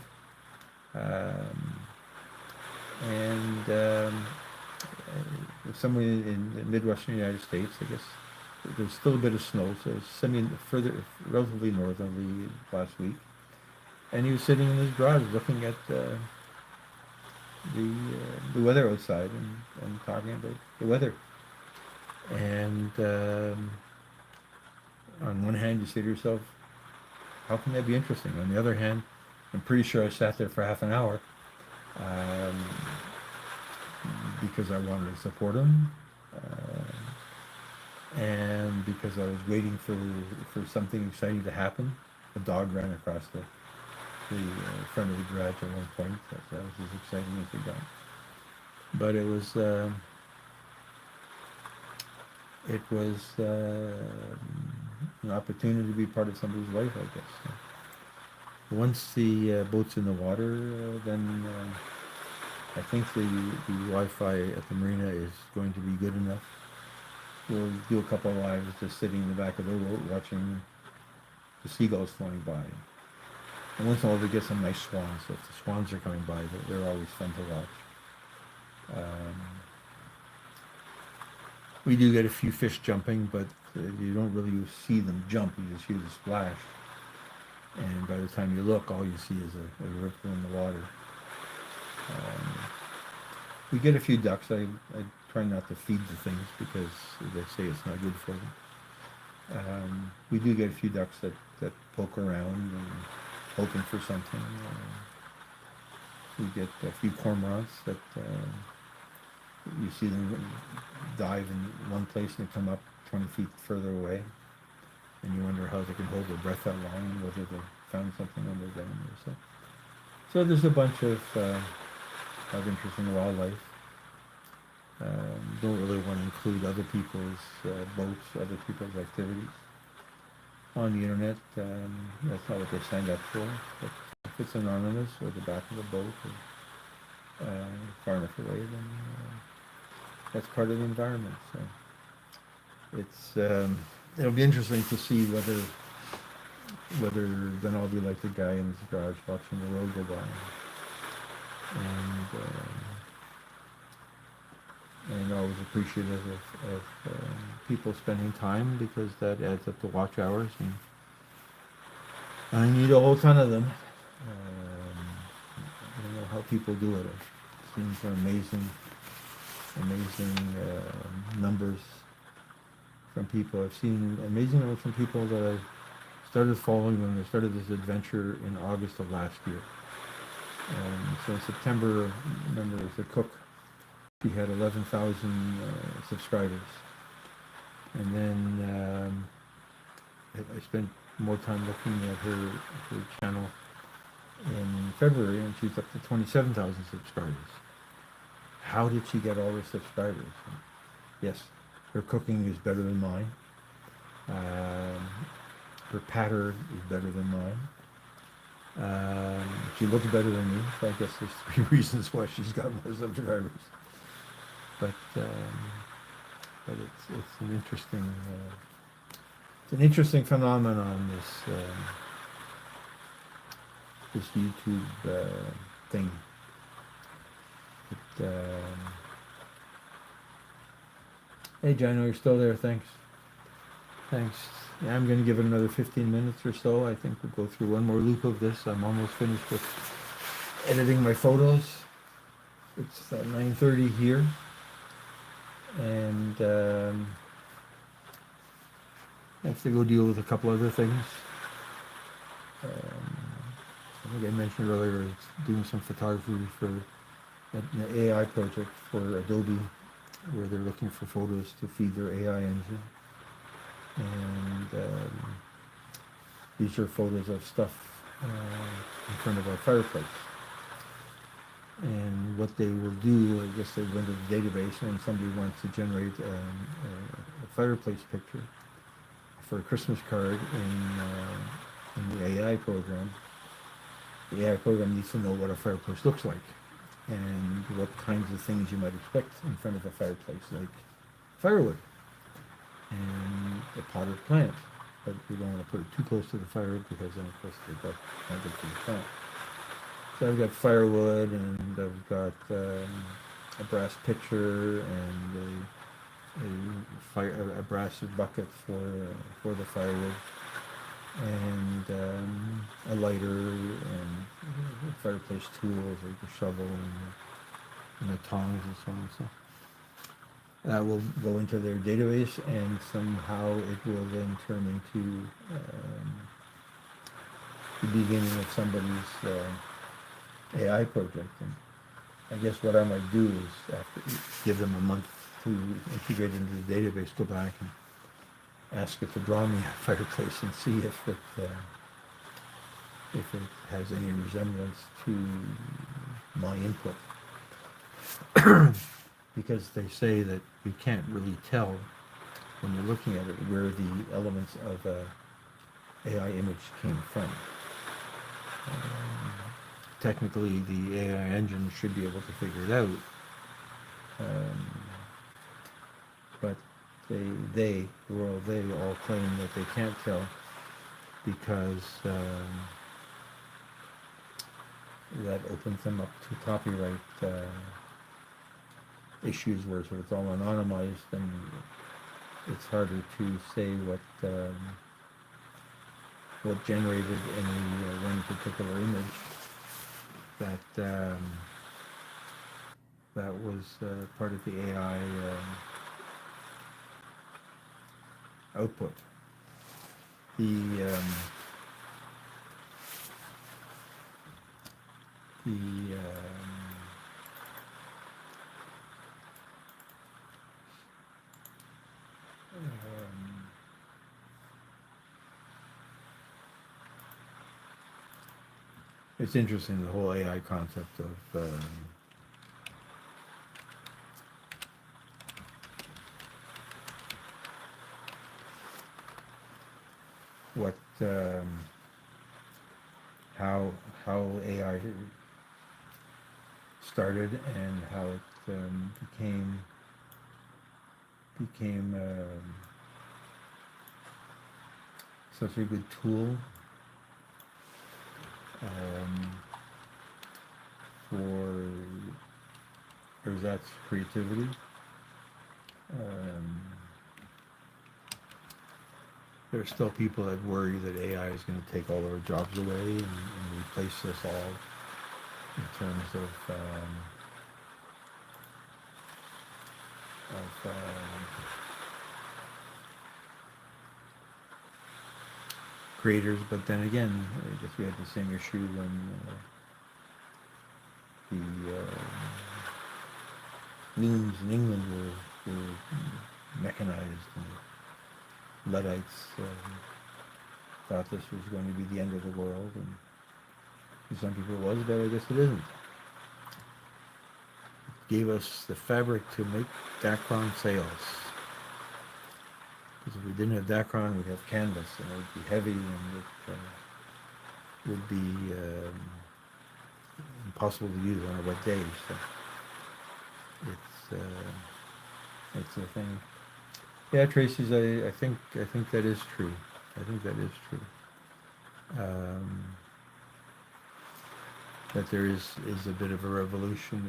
and somewhere in the Midwestern United States, I guess. There's still a bit of snow, so it's relatively northerly last week. And he was sitting in his garage looking at the weather outside and talking about the weather. And on one hand, you say to yourself, how can that be interesting? On the other hand, I'm pretty sure I sat there for half an hour because I wanted to support him. And because I was waiting for something exciting to happen. A dog ran across the front of the garage at one point. That was as exciting as it got. But it was an opportunity to be part of somebody's life, I guess. So once the boat's in the water, then I think the Wi-Fi at the marina is going to be good enough. We'll do a couple of lives just sitting in the back of the boat watching the seagulls flying by. And once in a while we get some nice swans. So if the swans are coming by, they're always fun to watch. We do get a few fish jumping, but you don't really see them jump. You just hear the splash. And by the time you look, all you see is a ripple in the water. We get a few ducks. I try not to feed the things because they say it's not good for them. We do get a few ducks that poke around and hoping for something. We get a few cormorants that you see them dive in one place and come up 20 feet further away, and you wonder how they can hold their breath that long and whether they found something under them or so. So there's a bunch of interesting wildlife. Don't really want to include other people's boats, other people's activities. on the internet. That's not what they signed up for. But if it's anonymous or the back of a boat or far enough away, then that's part of the environment. So it's it'll be interesting to see whether then I'll be like the guy in his garage watching the road go by, and always appreciative of people spending time because that adds up to watch hours, and I need a whole ton of them. I don't know how people do it. I've seen some amazing numbers from people. I've seen amazing numbers from people that I started following when I started this adventure in August of last year. So in September, remember, there's a cook. She had 11,000 subscribers. And then I spent more time looking at her channel in February, and she's up to 27,000 subscribers. How did she get all the subscribers? Yes, her cooking is better than mine. Her patter is better than mine. She looks better than me, so I guess there's three reasons why she's got more subscribers. But it's an interesting phenomenon, this YouTube thing. Hey, Jano, you're still there? Thanks. Yeah, I'm going to give it another 15 minutes or so. I think we'll go through one more loop of this. I'm almost finished with editing my photos. It's 9:30 here, and I have to go deal with a couple other things. I think I mentioned earlier, doing some photography for an AI project for Adobe, where they're looking for photos to feed their AI engine. And these are photos of stuff in front of our fireplace. And what they will do, I guess they go into the database, and somebody wants to generate a fireplace picture for a Christmas card in the AI program. The AI program needs to know what a fireplace looks like and what kinds of things you might expect in front of a fireplace, like firewood and a potted plant. But we don't want to put it too close to the fire because then, of course, it's not good for the plant. So I've got firewood, and I've got a brass pitcher and a brass bucket for the firewood, and a lighter and fireplace tools like the shovel and the tongs and so on. So that will go into their database, and somehow it will then turn into the beginning of somebody's AI project. And I guess what I might do is, after give them a month to integrate into the database, go back and ask it to draw me a fireplace and see if it has any resemblance to my input. Because they say that you can't really tell when you're looking at it where the elements of a AI image came from. Technically, the AI engine should be able to figure it out, but they all claim that they can't tell because that opens them up to copyright issues, where so it's all anonymized, and it's harder to say what generated any one particular image that was part of the AI output. It's interesting, the whole AI concept of what how AI started and how it became such a good tool um, for Erzat's creativity. Um, there are still people that worry that AI is going to take all our jobs away and replace us all in terms of creators. But then again, I guess we had the same issue when the looms in England were mechanized, and Luddites thought this was going to be the end of the world, and for some people it was, but I guess it isn't. It gave us the fabric to make Dacron sails. Because if we didn't have Dacron, we'd have canvas, and it would be heavy, and it would be impossible to use on a wet day. So it's a thing. Yeah, Tracy's. I think that is true. I think that is true. That there is a bit of a revolution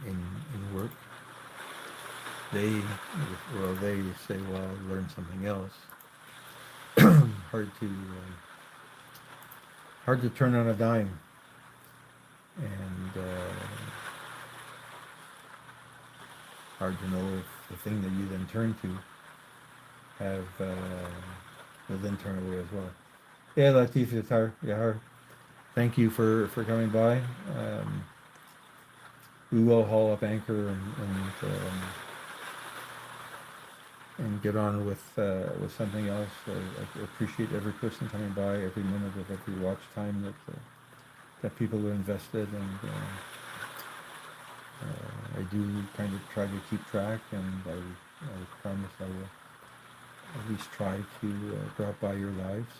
in work. They say, well, learn something else. Hard to turn on a dime, and hard to know if the thing that you then turn to will then turn away as well. Yeah, Latif Yatar, Yahar, thank you for coming by. We will haul up anchor and get on with something else. I appreciate every person coming by, every minute of every watch time that people are invested, and I do kind of try to keep track, and I promise I will at least try to drop by your lives.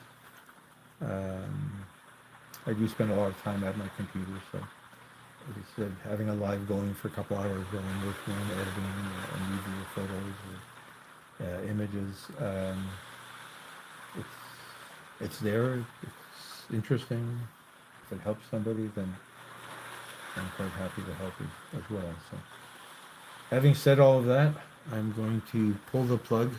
I do spend a lot of time at my computer, so as I said, having a live going for a couple hours while I'm working on editing and using the photos or images, it's there. It's interesting. If it helps somebody, then I'm quite happy to help as well. So, having said all of that, I'm going to pull the plug.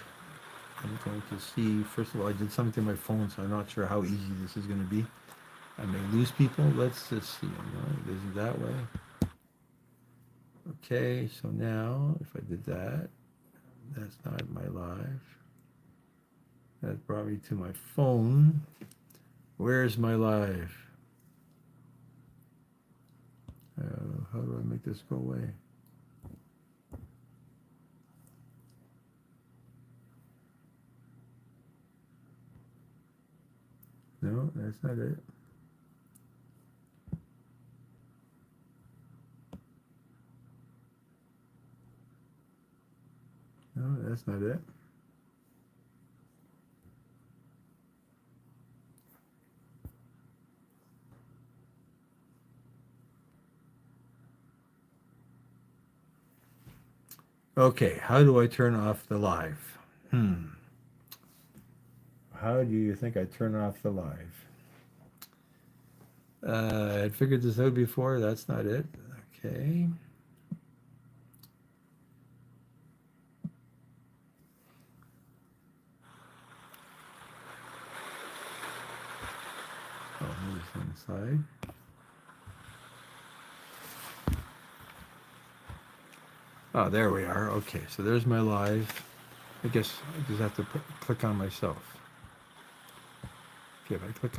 I'm going to see, first of all, I did something to my phone, so I'm not sure how easy this is going to be. I may lose people. Let's just see. I'm going to that way. Okay, so now, if I did that, that's not my live. That brought me to my phone. Where's my live? How do I make this go away? No, that's not it. No, that's not it. Okay, how do I turn off the live? How do you think I turn off the live? I'd figured this out before. That's not it. Okay. I'll move this inside. Oh, there we are. Okay, so there's my live. I guess I just have to click on myself. Okay, if I click on